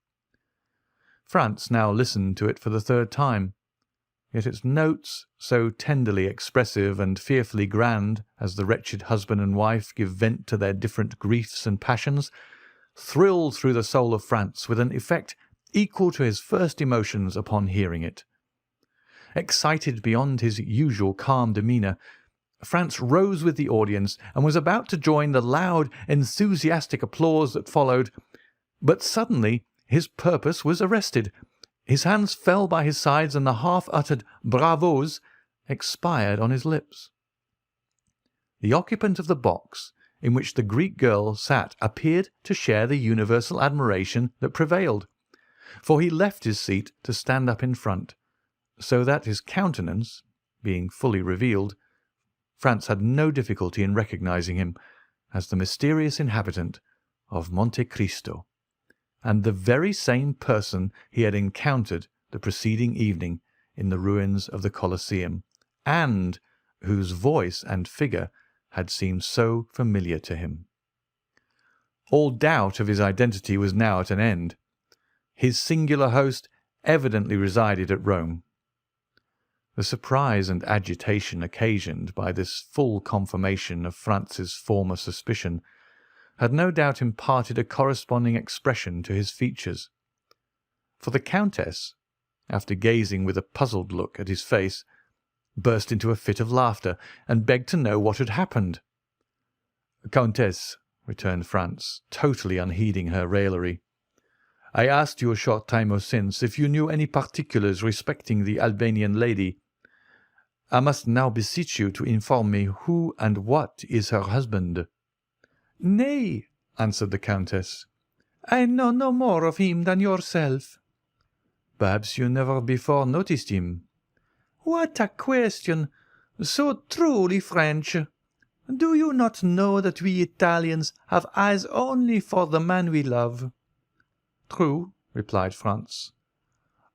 Franz now listened to it for the third time, yet its notes, so tenderly expressive and fearfully grand as the wretched husband and wife give vent to their different griefs and passions, thrilled through the soul of Franz with an effect equal to his first emotions upon hearing it. Excited beyond his usual calm demeanour, Franz rose with the audience and was about to join the loud, enthusiastic applause that followed, but suddenly his purpose was arrested. His hands fell by his sides, and the half-uttered bravos expired on his lips. The occupant of the box in which the Greek girl sat appeared to share the universal admiration that prevailed, for he left his seat to stand up in front, so that his countenance being fully revealed, Franz had no difficulty in recognizing him as the mysterious inhabitant of Monte Cristo, and the very same person he had encountered the preceding evening in the ruins of the Coliseum, and whose voice and figure had seemed so familiar to him. All doubt of his identity was now at an end. His singular host evidently resided at Rome. The surprise and agitation occasioned by this full confirmation of Franz's former suspicion had no doubt imparted a corresponding expression to his features, for the Countess, after gazing with a puzzled look at his face, burst into a fit of laughter, and begged to know what had happened. "Countess," returned Franz, totally unheeding her raillery, "I asked you a short time since if you knew any particulars respecting the Albanian lady. I must now beseech you to inform me who and what is her husband." "Nay," answered the Countess, "I know no more of him than yourself." "Perhaps you never before noticed him." "What a question! So truly French. Do you not know that we Italians have eyes only for the man we love?" "True," replied Franz.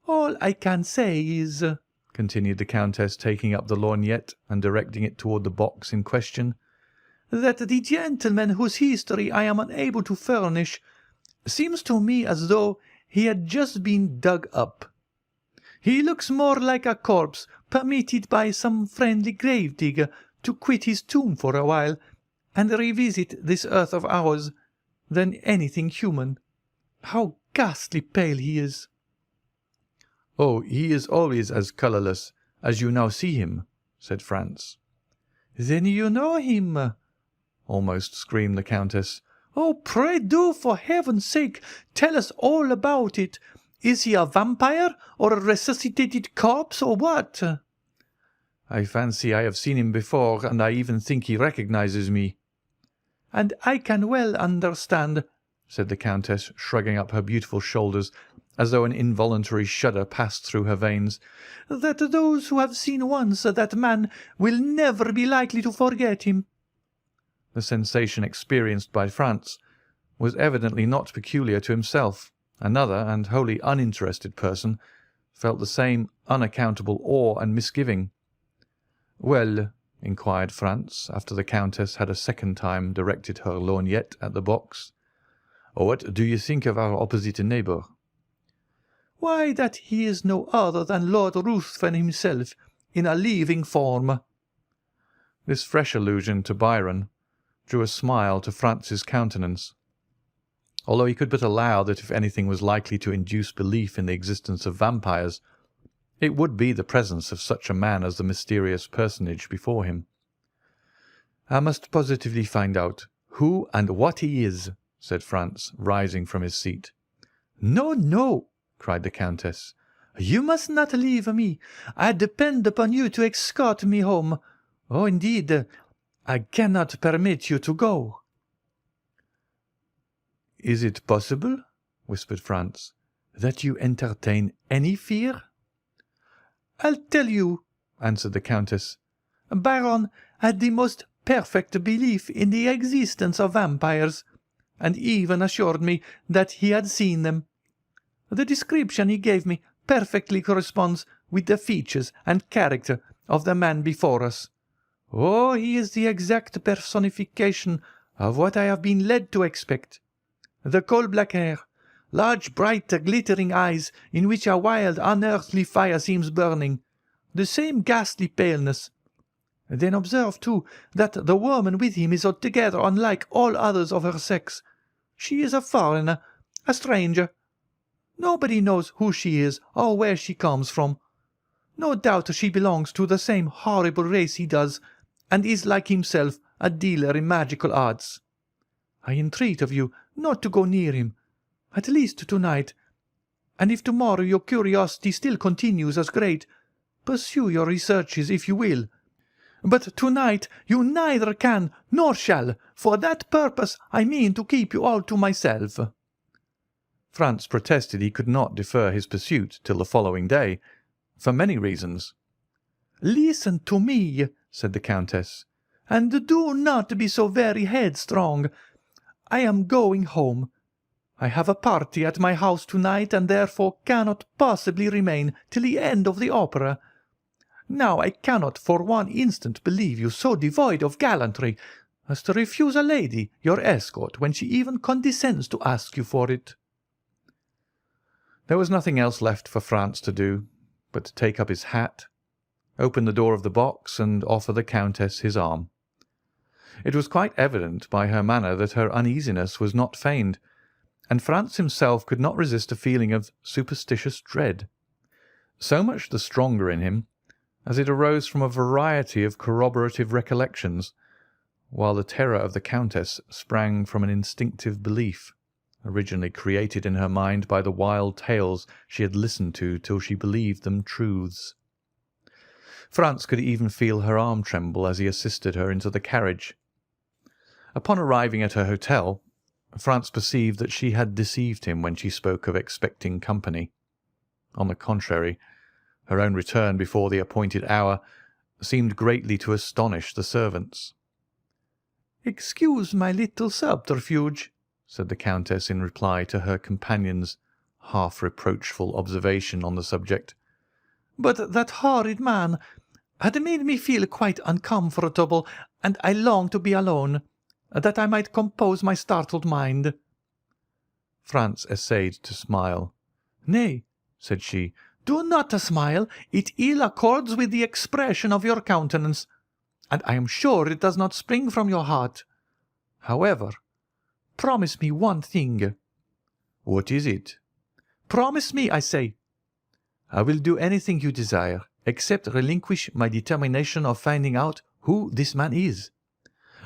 "All I can say is," continued the Countess, taking up the lorgnette and directing it toward the box in question, "that the gentleman whose history I am unable to furnish seems to me as though he had just been dug up. He looks more like a corpse permitted by some friendly grave-digger to quit his tomb for a while and revisit this earth of ours than anything human. How ghastly pale he is!" "Oh, he is always as colourless as you now see him," said Franz. "Then you know him?" almost screamed the Countess. "Oh, pray do, for heaven's sake, tell us all about it. Is he a vampire, or a resuscitated corpse, or what?" "I fancy I have seen him before, and I even think he recognises me." "And I can well understand," said the Countess, shrugging up her beautiful shoulders as though an involuntary shudder passed through her veins, "that those who have seen once that man will never be likely to forget him." The sensation experienced by Franz was evidently not peculiar to himself. Another, and wholly uninterested person, felt the same unaccountable awe and misgiving. "Well," inquired Franz, after the Countess had a second time directed her lorgnette at the box, "what do you think of our opposite neighbour?" "Why, that he is no other than Lord Ruthven himself, in a living form." This fresh allusion to Byron drew a smile to Franz's countenance. Although he could but allow that if anything was likely to induce belief in the existence of vampires, it would be the presence of such a man as the mysterious personage before him. "I must positively find out who and what he is," said Franz, rising from his seat. "No, no," cried the Countess. "You must not leave me. I depend upon you to escort me home. Oh, indeed, I cannot permit you to go." "Is it possible," whispered Franz, "that you entertain any fear?" "I'll tell you," answered the Countess. "Byron had the most perfect belief in the existence of vampires, and even assured me that he had seen them. The description he gave me perfectly corresponds with the features and character of the man before us. Oh, he is the exact personification of what I have been led to expect. The coal-black hair, large bright glittering eyes in which a wild unearthly fire seems burning, the same ghastly paleness. Then observe, too, that the woman with him is altogether unlike all others of her sex. She is a foreigner, a stranger. Nobody knows who she is or where she comes from. No doubt she belongs to the same horrible race he does, and is like himself a dealer in magical arts. I entreat of you not to go near him, at least tonight, and if tomorrow your curiosity still continues as great, pursue your researches if you will. But tonight you neither can nor shall. For that purpose I mean to keep you all to myself." Franz protested he could not defer his pursuit till the following day, for many reasons. "Listen to me," said the Countess, "and do not be so very headstrong. I am going home. I have a party at my house tonight, and therefore cannot possibly remain till the end of the opera. Now I cannot for one instant believe you so devoid of gallantry as to refuse a lady your escort when she even condescends to ask you for it." There was nothing else left for Franz to do but to take up his hat, open the door of the box, and offer the Countess his arm. It was quite evident by her manner that her uneasiness was not feigned, and Franz himself could not resist a feeling of superstitious dread. So much the stronger in him, as it arose from a variety of corroborative recollections, while the terror of the Countess sprang from an instinctive belief, originally created in her mind by the wild tales she had listened to till she believed them truths. Franz could even feel her arm tremble as he assisted her into the carriage. Upon arriving at her hotel, Franz perceived that she had deceived him when she spoke of expecting company. On the contrary, her own return before the appointed hour seemed greatly to astonish the servants. "Excuse my little subterfuge," said the Countess in reply to her companion's half-reproachful observation on the subject, "but that horrid man had made me feel quite uncomfortable, and I longed to be alone, that I might compose my startled mind." Franz essayed to smile. "Nay," said she, "do not smile. It ill accords with the expression of your countenance, and I am sure it does not spring from your heart. However, promise me one thing." "What is it?" "Promise me, I say." "I will do anything you desire, except relinquish my determination of finding out who this man is.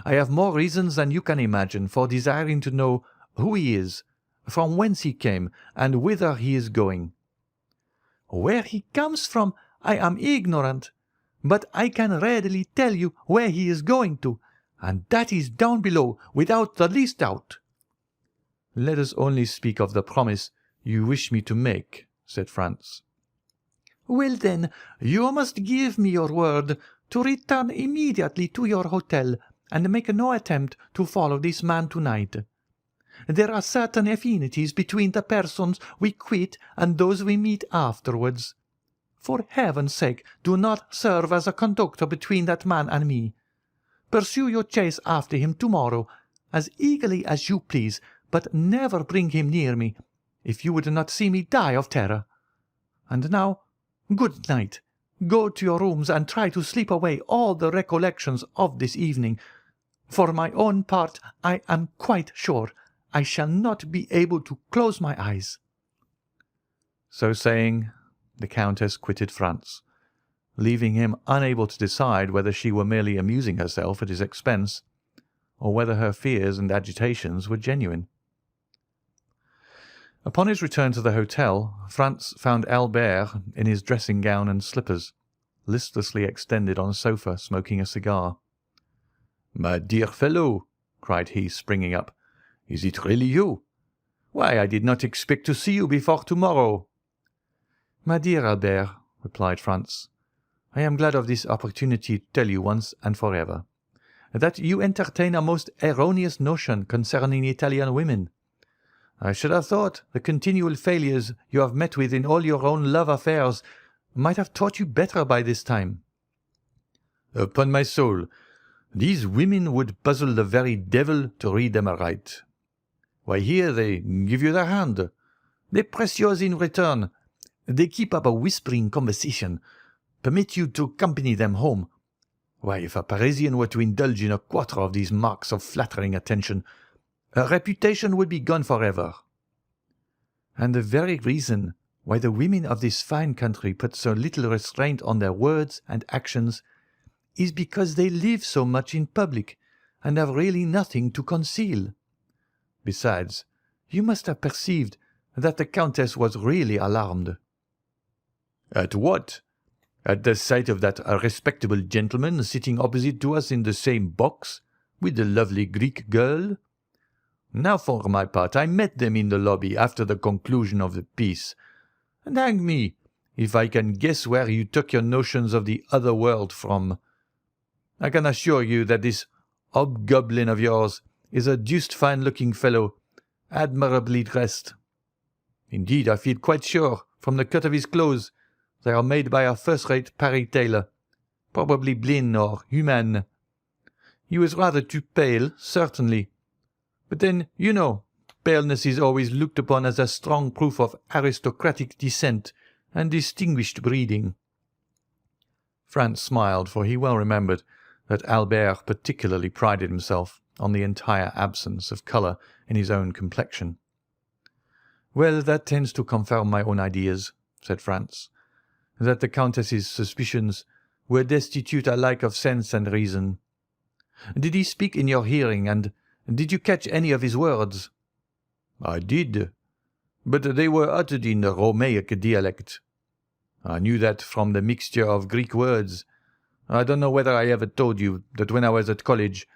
I have more reasons than you can imagine for desiring to know who he is, from whence he came, and whither he is going." "Where he comes from I am ignorant, but I can readily tell you where he is going to, and that is down below, without the least doubt." "Let us only speak of the promise you wish me to make," said Franz. "Well, then, you must give me your word to return immediately to your hotel and make no attempt to follow this man tonight. There are certain affinities between the persons we quit and those we meet afterwards. For heaven's sake, do not serve as a conductor between that man and me. Pursue your chase after him tomorrow, as eagerly as you please, but never bring him near me, if you would not see me die of terror. And now, good night. Go to your rooms and try to sleep away all the recollections of this evening. For my own part, I am quite sure I shall not be able to close my eyes." So saying, the Countess quitted Franz, leaving him unable to decide whether she were merely amusing herself at his expense, or whether her fears and agitations were genuine. Upon his return to the hotel, Franz found Albert in his dressing-gown and slippers, listlessly extended on a sofa, smoking a cigar. "My dear fellow," cried he, springing up, "is it really you? Why, I did not expect to see you before tomorrow." "My dear Albert," replied Franz, "I am glad of this opportunity to tell you once and for ever that you entertain a most erroneous notion concerning Italian women. I should have thought the continual failures you have met with in all your own love affairs might have taught you better by this time." "Upon my soul, these women would puzzle the very devil to read them aright. Why, here they give you their hand, they press yours in return, they keep up a whispering conversation, permit you to accompany them home. Why, if a Parisian were to indulge in a quarter of these marks of flattering attention, her reputation would be gone forever." "And the very reason why the women of this fine country put so little restraint on their words and actions is because they live so much in public and have really nothing to conceal. Besides, you must have perceived that the Countess was really alarmed." "At what? At the sight of that respectable gentleman sitting opposite to us in the same box with the lovely Greek girl? Now, for my part, I met them in the lobby after the conclusion of the piece, and hang me if I can guess where you took your notions of the other world from. I can assure you that this hobgoblin of yours is a deuced fine-looking fellow, admirably dressed. Indeed, I feel quite sure, from the cut of his clothes, they are made by a first-rate Paris tailor, probably Blin or Humann. He was rather too pale, certainly. But then, you know, paleness is always looked upon as a strong proof of aristocratic descent and distinguished breeding." Franz smiled, for he well remembered that Albert particularly prided himself on the entire absence of colour in his own complexion. "Well, that tends to confirm my own ideas," said Franz, "that the Countess's suspicions were destitute alike of sense and reason. Did he speak in your hearing, and did you catch any of his words?" "I did, but they were uttered in the Romaic dialect. I knew that from the mixture of Greek words. I don't know whether I ever told you that when I was at college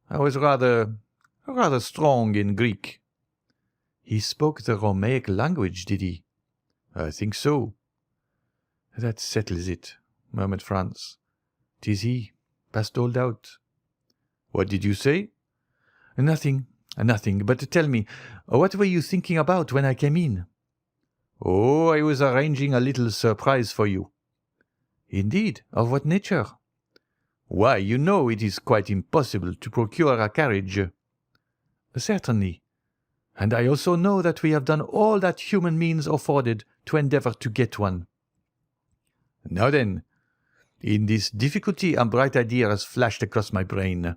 I was rather strong in Greek." "He spoke the Romaic language, did he?" "I think so." "That settles it," murmured Franz. "'Tis he, past all doubt." "What did you say?" Nothing. But tell me, what were you thinking about when I came in?" "Oh, I was arranging a little surprise for you." "Indeed? Of what nature?" "Why, you know it is quite impossible to procure a carriage." "Certainly. And I also know that we have done all that human means afforded to endeavour to get one." "Now then, in this difficulty a bright idea has flashed across my brain."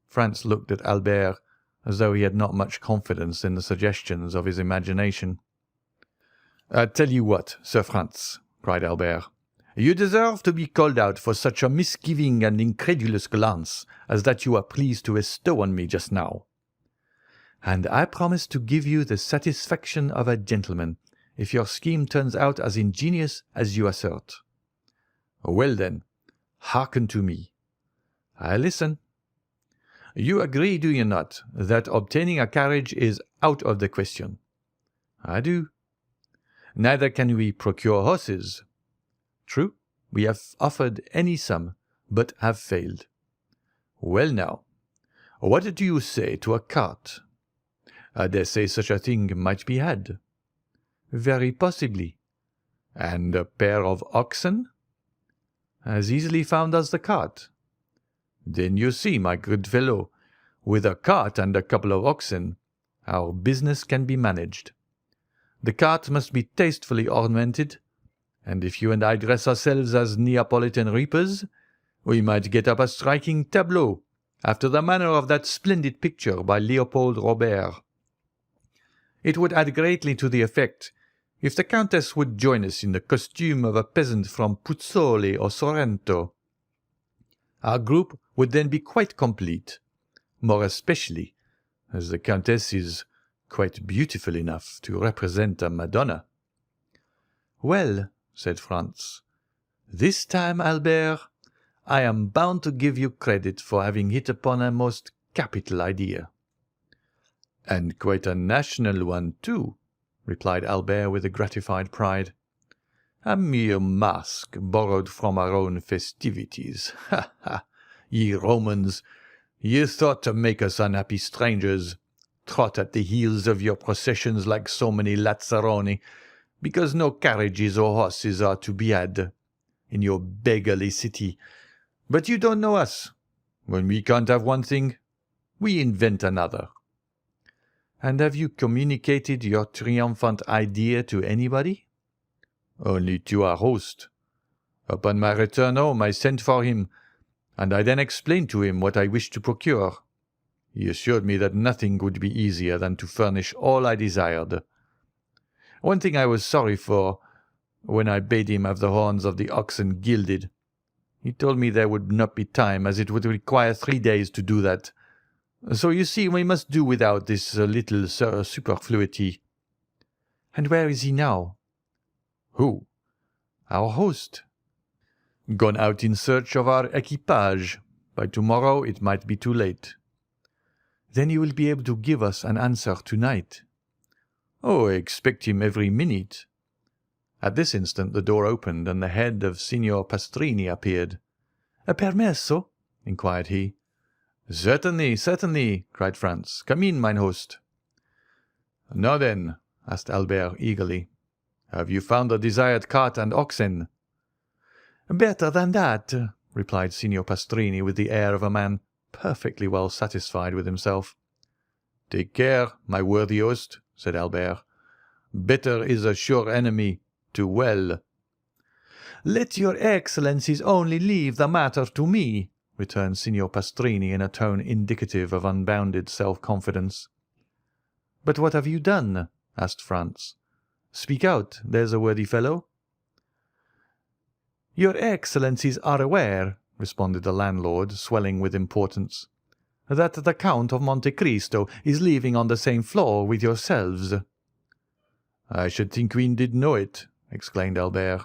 Franz looked at Albert as though he had not much confidence in the suggestions of his imagination. "I tell you what, Sir Franz," cried Albert, "you deserve to be called out for such a misgiving and incredulous glance as that you are pleased to bestow on me just now." "And I promise to give you the satisfaction of a gentleman, if your scheme turns out as ingenious as you assert." "Well then, hearken to me." "I listen." "You agree, do you not, that obtaining a carriage is out of the question?" "I do." "Neither can we procure horses?" "True. We have offered any sum, but have failed." "Well now, what do you say to a cart? I dare say such a thing might be had." "Very possibly." "And a pair of oxen?" "As easily found as the cart." "Then you see, my good fellow, with a cart and a couple of oxen, our business can be managed. The cart must be tastefully ornamented, and if you and I dress ourselves as Neapolitan reapers, we might get up a striking tableau, after the manner of that splendid picture by Leopold Robert. It would add greatly to the effect if the Countess would join us in the costume of a peasant from Puzzoli or Sorrento. Our group would then be quite complete, more especially as the Countess is quite beautiful enough to represent a Madonna." "Well," said Franz, "this time, Albert, I am bound to give you credit for having hit upon a most capital idea." "And quite a national one, too," replied Albert with a gratified pride. "A mere mask borrowed from our own festivities. Ha, ha! Ye Romans, ye thought to make us unhappy strangers, trot at the heels of your processions like so many lazzaroni, because no carriages or horses are to be had in your beggarly city. But you don't know us. When we can't have one thing, we invent another." "And have you communicated your triumphant idea to anybody?" "Only to our host. Upon my return home I sent for him, and I then explained to him what I wished to procure. He assured me that nothing would be easier than to furnish all I desired. One thing I was sorry for, when I bade him have the horns of the oxen gilded. He told me there would not be time, as it would require 3 days to do that. So you see we must do without this little superfluity." "And where is he now?" "Who?" "Our host." "Gone out in search of our equipage. By tomorrow it might be too late." "Then you will be able to give us an answer tonight." "Oh, I expect him every minute." At this instant the door opened, and the head of Signor Pastrini appeared. "Permesso?" inquired he. "Certainly, certainly," cried Franz. "Come in, mine host." "Now then," asked Albert eagerly, "have you found the desired cart and oxen?" "Better than that," replied Signor Pastrini with the air of a man perfectly well satisfied with himself. "Take care, my worthy host," said Albert. "Better is a sure enemy to well." "Let your Excellencies only leave the matter to me," returned Signor Pastrini in a tone indicative of unbounded self-confidence. "But what have you done?" asked Franz. "Speak out, there's a worthy fellow." "Your Excellencies are aware," responded the landlord, swelling with importance, "that the Count of Monte Cristo is living on the same floor with yourselves." "I should think we did know it," exclaimed Albert,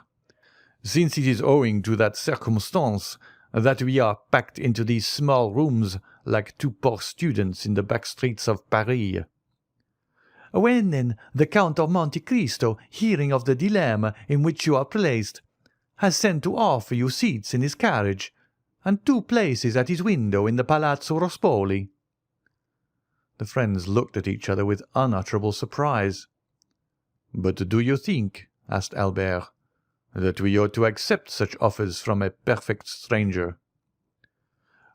"since it is owing to that circumstance that we are packed into these small rooms like two poor students in the back streets of Paris." "When, then, the Count of Monte Cristo, hearing of the dilemma in which you are placed, has sent to offer you seats in his carriage, and 2 places at his window in the Palazzo Rospoli." The friends looked at each other with unutterable surprise. "But do you think," asked Albert, "that we ought to accept such offers from a perfect stranger?"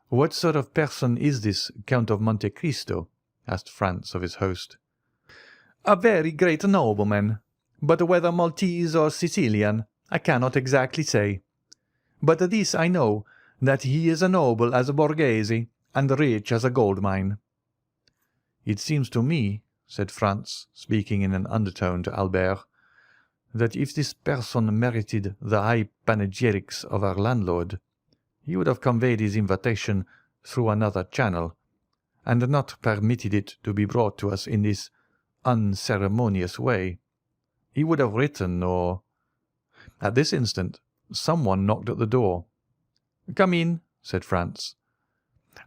"What sort of person is this Count of Monte Cristo?" asked Franz of his host. "A very great nobleman, but whether Maltese or Sicilian, I cannot exactly say. But this I know, that he is a noble as a Borghese, and rich as a gold mine." "It seems to me," said Franz, speaking in an undertone to Albert, "that if this person merited the high panegyrics of our landlord, he would have conveyed his invitation through another channel, and not permitted it to be brought to us in this unceremonious way. He would have written or—" At this instant someone knocked at the door. "Come in," said Franz.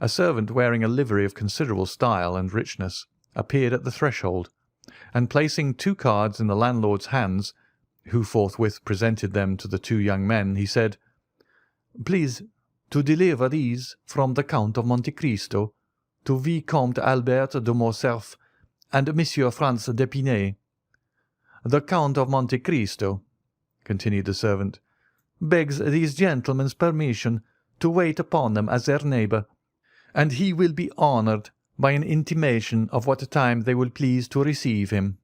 A servant wearing a livery of considerable style and richness appeared at the threshold, and placing 2 cards in the landlord's hands, who forthwith presented them to the 2 young men, he said, "Please to deliver these from the Count of Monte Cristo to Vicomte Albert de Morcerf and Monsieur Franz d'Épinay. The Count of Monte Cristo," continued the servant, "begs these gentlemen's permission to wait upon them as their neighbour, and he will be honoured by an intimation of what time they will please to receive him."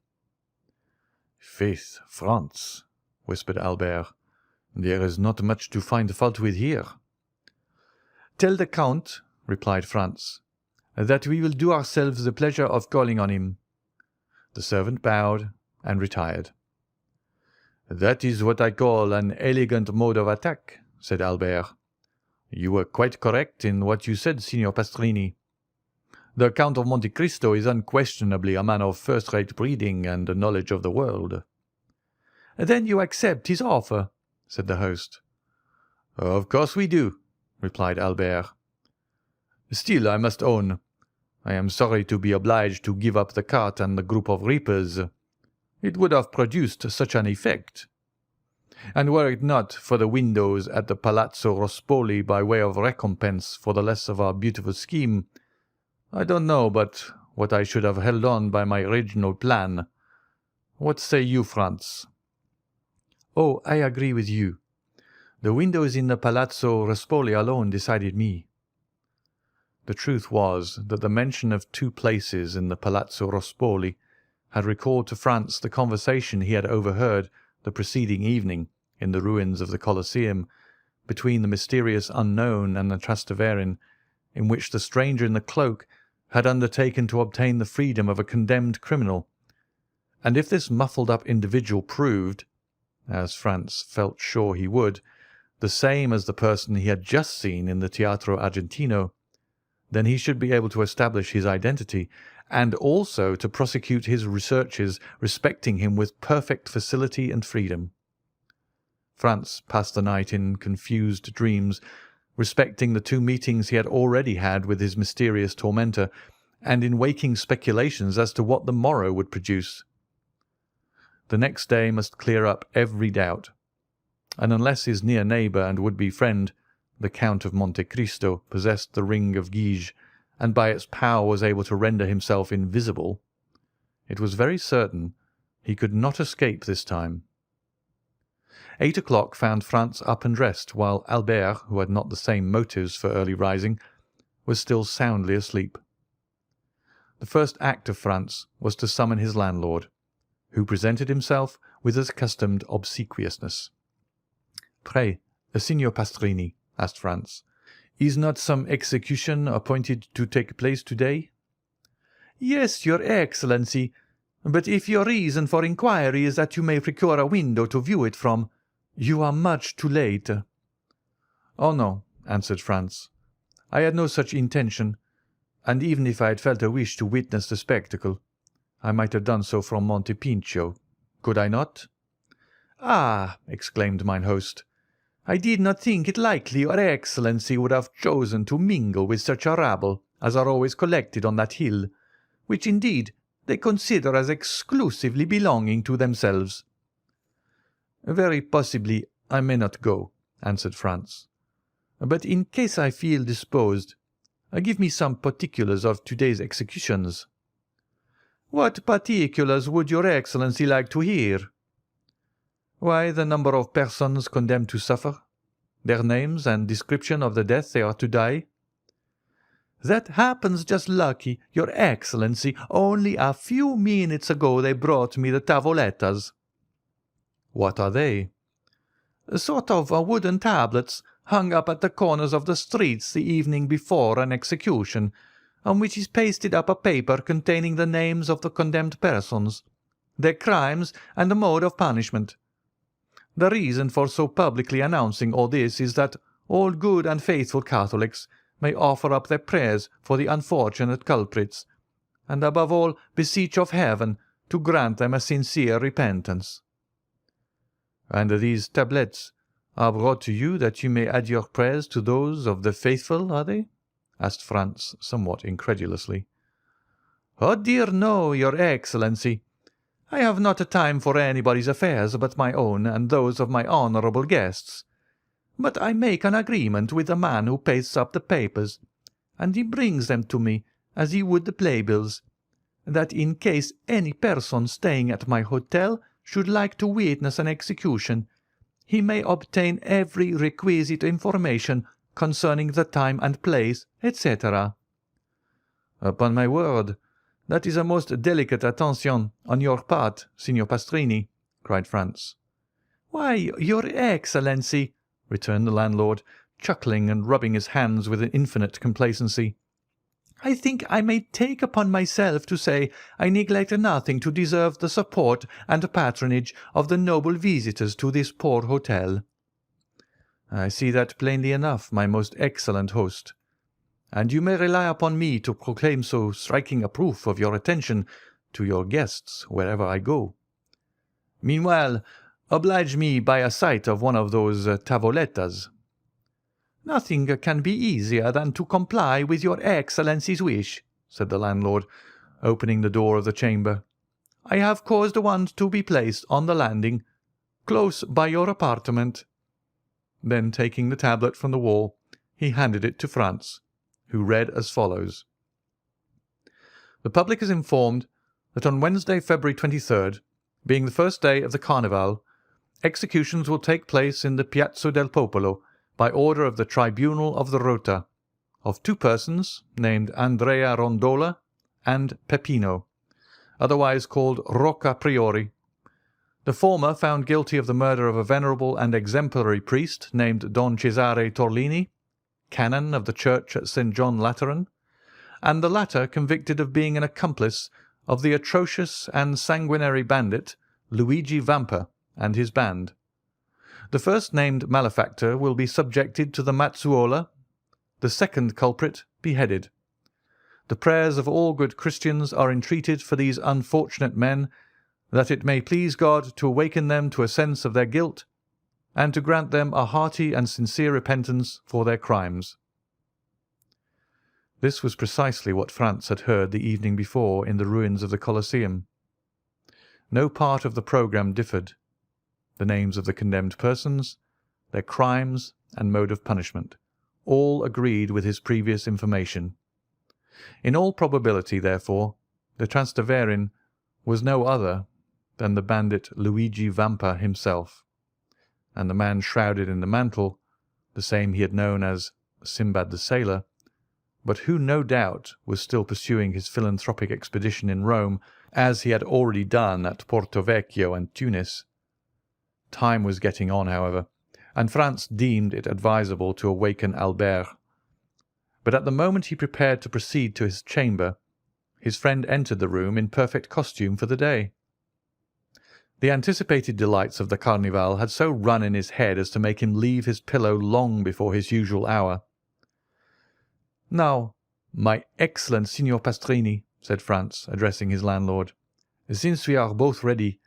"Faith, Franz," whispered Albert, "there is not much to find fault with here." "Tell the Count," replied Franz, "that we will do ourselves the pleasure of calling on him." The servant bowed and retired. "That is what I call an elegant mode of attack," said Albert. "You were quite correct in what you said, Signor Pastrini. The Count of Monte Cristo is unquestionably a man of first-rate breeding and knowledge of the world." "Then you accept his offer?" said the host. "Of course we do," replied Albert. "Still, I must own, I am sorry to be obliged to give up the cart and the group of reapers. It would have produced such an effect. And were it not for the windows at the Palazzo Rospoli by way of recompense for the loss of our beautiful scheme, I don't know but what I should have held on by my original plan. What say you, Franz?" "Oh, I agree with you. The windows in the Palazzo Rospoli alone decided me." The truth was that the mention of 2 places in the Palazzo Rospoli had recalled to Franz the conversation he had overheard the preceding evening in the ruins of the Coliseum between the mysterious unknown and the Trasteverin, in which the stranger in the cloak had undertaken to obtain the freedom of a condemned criminal, and if this muffled-up individual proved, as Franz felt sure he would, the same as the person he had just seen in the Teatro Argentino, then he should be able to establish his identity, and also to prosecute his researches respecting him with perfect facility and freedom. Franz passed the night in confused dreams, respecting the 2 meetings he had already had with his mysterious tormentor, and in waking speculations as to what the morrow would produce. The next day must clear up every doubt, and unless his near neighbour and would-be friend, the Count of Monte Cristo, possessed the ring of Guige, and by its power was able to render himself invisible, it was very certain he could not escape this time. 8 o'clock found Franz up and dressed, while Albert, who had not the same motives for early rising, was still soundly asleep. The first act of Franz was to summon his landlord, who presented himself with his accustomed obsequiousness. "Pray, Signor Pastrini," asked Franz, "is not some execution appointed to take place today?" "Yes, your Excellency, but if your reason for inquiry is that you may procure a window to view it from, you are much too late. "Oh, no," answered Franz. "I had no such intention, and even if I had felt a wish to witness the spectacle, I might have done so from Monte Pincio. Could I not?" "Ah!" exclaimed mine host. "I did not think it likely your Excellency would have chosen to mingle with such a rabble as are always collected on that hill, which indeed they consider as exclusively belonging to themselves." "Very possibly I may not go," answered Franz. "But in case I feel disposed, give me some particulars of today's executions." "What particulars would your Excellency like to hear?" "Why, the number of persons condemned to suffer, their names and description of the death they are to die." "That happens just lucky, your Excellency. Only a few minutes ago they brought me the tavolettas." "What are they?" "A sort of wooden tablets hung up at the corners of the streets the evening before an execution, on which is pasted up a paper containing the names of the condemned persons, their crimes, and the mode of punishment. The reason for so publicly announcing all this is that all good and faithful Catholics may offer up their prayers for the unfortunate culprits, and above all beseech of heaven to grant them a sincere repentance." "And these tablets are brought to you that you may add your prayers to those of the faithful, are they?" asked Franz, somewhat incredulously. "Oh dear no, your Excellency. I have not time for anybody's affairs but my own and those of my honourable guests. But I make an agreement with the man who pastes up the papers, and he brings them to me as he would the playbills, that in case any person staying at my hotel should like to witness an execution, he may obtain every requisite information concerning the time and place, etc." "Upon my word, that is a most delicate attention on your part, Signor Pastrini," cried Franz. "Why, your Excellency," returned the landlord, chuckling and rubbing his hands with infinite complacency, "I think I may take upon myself to say I neglect nothing to deserve the support and patronage of the noble visitors to this poor hotel." "I see that plainly enough, my most excellent host, and you may rely upon me to proclaim so striking a proof of your attention to your guests wherever I go. Meanwhile, oblige me by a sight of one of those tavolettas." "Nothing can be easier than to comply with your Excellency's wish," said the landlord, opening the door of the chamber. "I have caused one to be placed on the landing, close by your apartment." Then, taking the tablet from the wall, he handed it to Franz, who read as follows: "The public is informed that on Wednesday, February 23rd, being the first day of the Carnival, executions will take place in the Piazza del Popolo by order of the Tribunal of the Rota, of two persons named Andrea Rondola and Peppino, otherwise called Rocca Priori. The former found guilty of the murder of a venerable and exemplary priest named Don Cesare Torlini, canon of the church at St. John Lateran, and the latter convicted of being an accomplice of the atrocious and sanguinary bandit Luigi Vampa and his band. The first named malefactor will be subjected to the mazzuola, the second culprit beheaded. The prayers of all good Christians are entreated for these unfortunate men, that it may please God to awaken them to a sense of their guilt, and to grant them a hearty and sincere repentance for their crimes." This was precisely what Franz had heard the evening before in the ruins of the Coliseum. No part of the programme differed. The names of the condemned persons, their crimes and mode of punishment, all agreed with his previous information. In all probability, therefore, the Trasteverin was no other than the bandit Luigi Vampa himself, and the man shrouded in the mantle, the same he had known as Sinbad the Sailor, but who no doubt was still pursuing his philanthropic expedition in Rome, as he had already done at Porto Vecchio and Tunis. Time was getting on, however, and Franz deemed it advisable to awaken Albert. But at the moment he prepared to proceed to his chamber, his friend entered the room in perfect costume for the day. The anticipated delights of the Carnival had so run in his head as to make him leave his pillow long before his usual hour. "Now, my excellent Signor Pastrini," said Franz, addressing his landlord, "since we are both ready,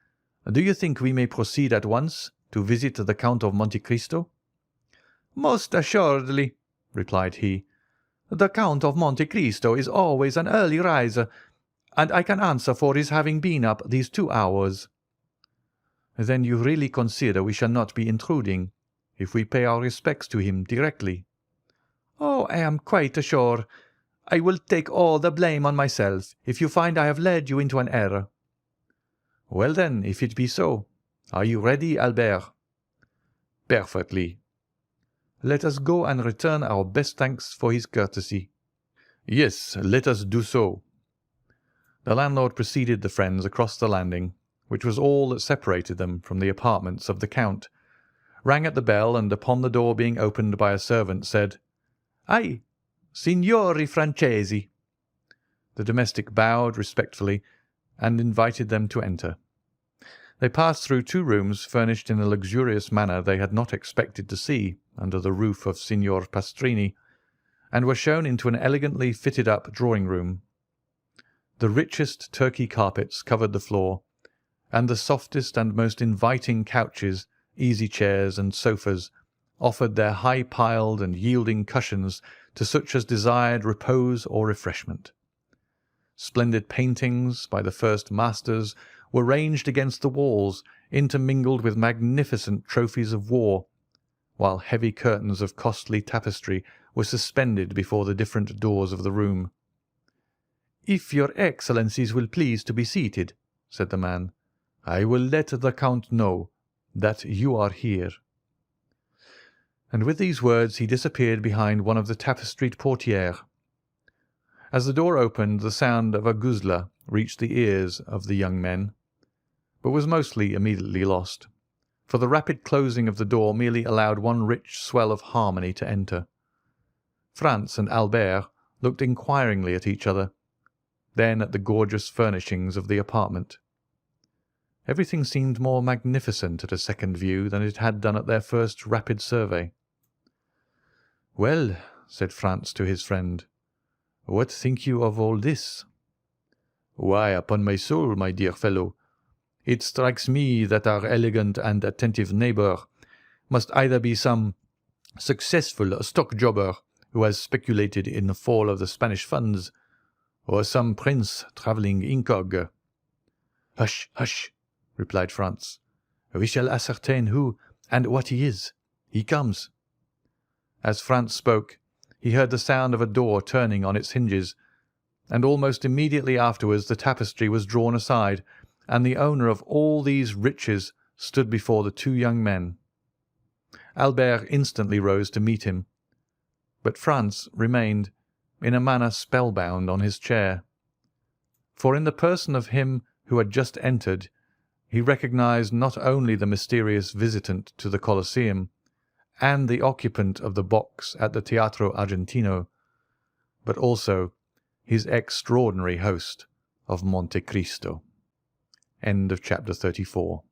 do you think we may proceed at once to visit the Count of Monte Cristo?" "Most assuredly," replied he. "The Count of Monte Cristo is always an early riser, and I can answer for his having been up these 2 hours." "Then you really consider we shall not be intruding, if we pay our respects to him directly?" "Oh, I am quite sure. I will take all the blame on myself if you find I have led you into an error." "Well then, if it be so, are you ready, Albert?" "Perfectly." "Let us go and return our best thanks for his courtesy." "Yes, let us do so." The landlord preceded the friends across the landing, which was all that separated them from the apartments of the Count, rang at the bell, and upon the door being opened by a servant, said, "Aye, Signori Francesi." The domestic bowed respectfully and invited them to enter. They passed through 2 rooms furnished in a luxurious manner they had not expected to see under the roof of Signor Pastrini, and were shown into an elegantly fitted-up drawing-room. The richest Turkey carpets covered the floor, and the softest and most inviting couches, easy-chairs, and sofas offered their high-piled and yielding cushions to such as desired repose or refreshment. Splendid paintings by the first masters were ranged against the walls, intermingled with magnificent trophies of war, while heavy curtains of costly tapestry were suspended before the different doors of the room. "If your excellencies will please to be seated," said the man, "I will let the Count know that you are here." And with these words he disappeared behind one of the tapestried portières. As the door opened, the sound of a guzla reached the ears of the young men, but was mostly immediately lost, for the rapid closing of the door merely allowed one rich swell of harmony to enter. Franz and Albert looked inquiringly at each other, then at the gorgeous furnishings of the apartment. Everything seemed more magnificent at a second view than it had done at their first rapid survey. "Well," said Franz to his friend, "what think you of all this?" "Why, upon my soul, my dear fellow, it strikes me that our elegant and attentive neighbour must either be some successful stock-jobber who has speculated in the fall of the Spanish funds, or some prince travelling incog." "Hush, hush!" replied Franz. "We shall ascertain who and what he is. He comes." As Franz spoke, he heard the sound of a door turning on its hinges, and almost immediately afterwards the tapestry was drawn aside, and the owner of all these riches stood before the 2 young men. Albert instantly rose to meet him, but Franz remained, in a manner spellbound, on his chair. For in the person of him who had just entered, he recognized not only the mysterious visitant to the Coliseum, and the occupant of the box at the Teatro Argentino, but also his extraordinary host of Monte Cristo. End of chapter 34.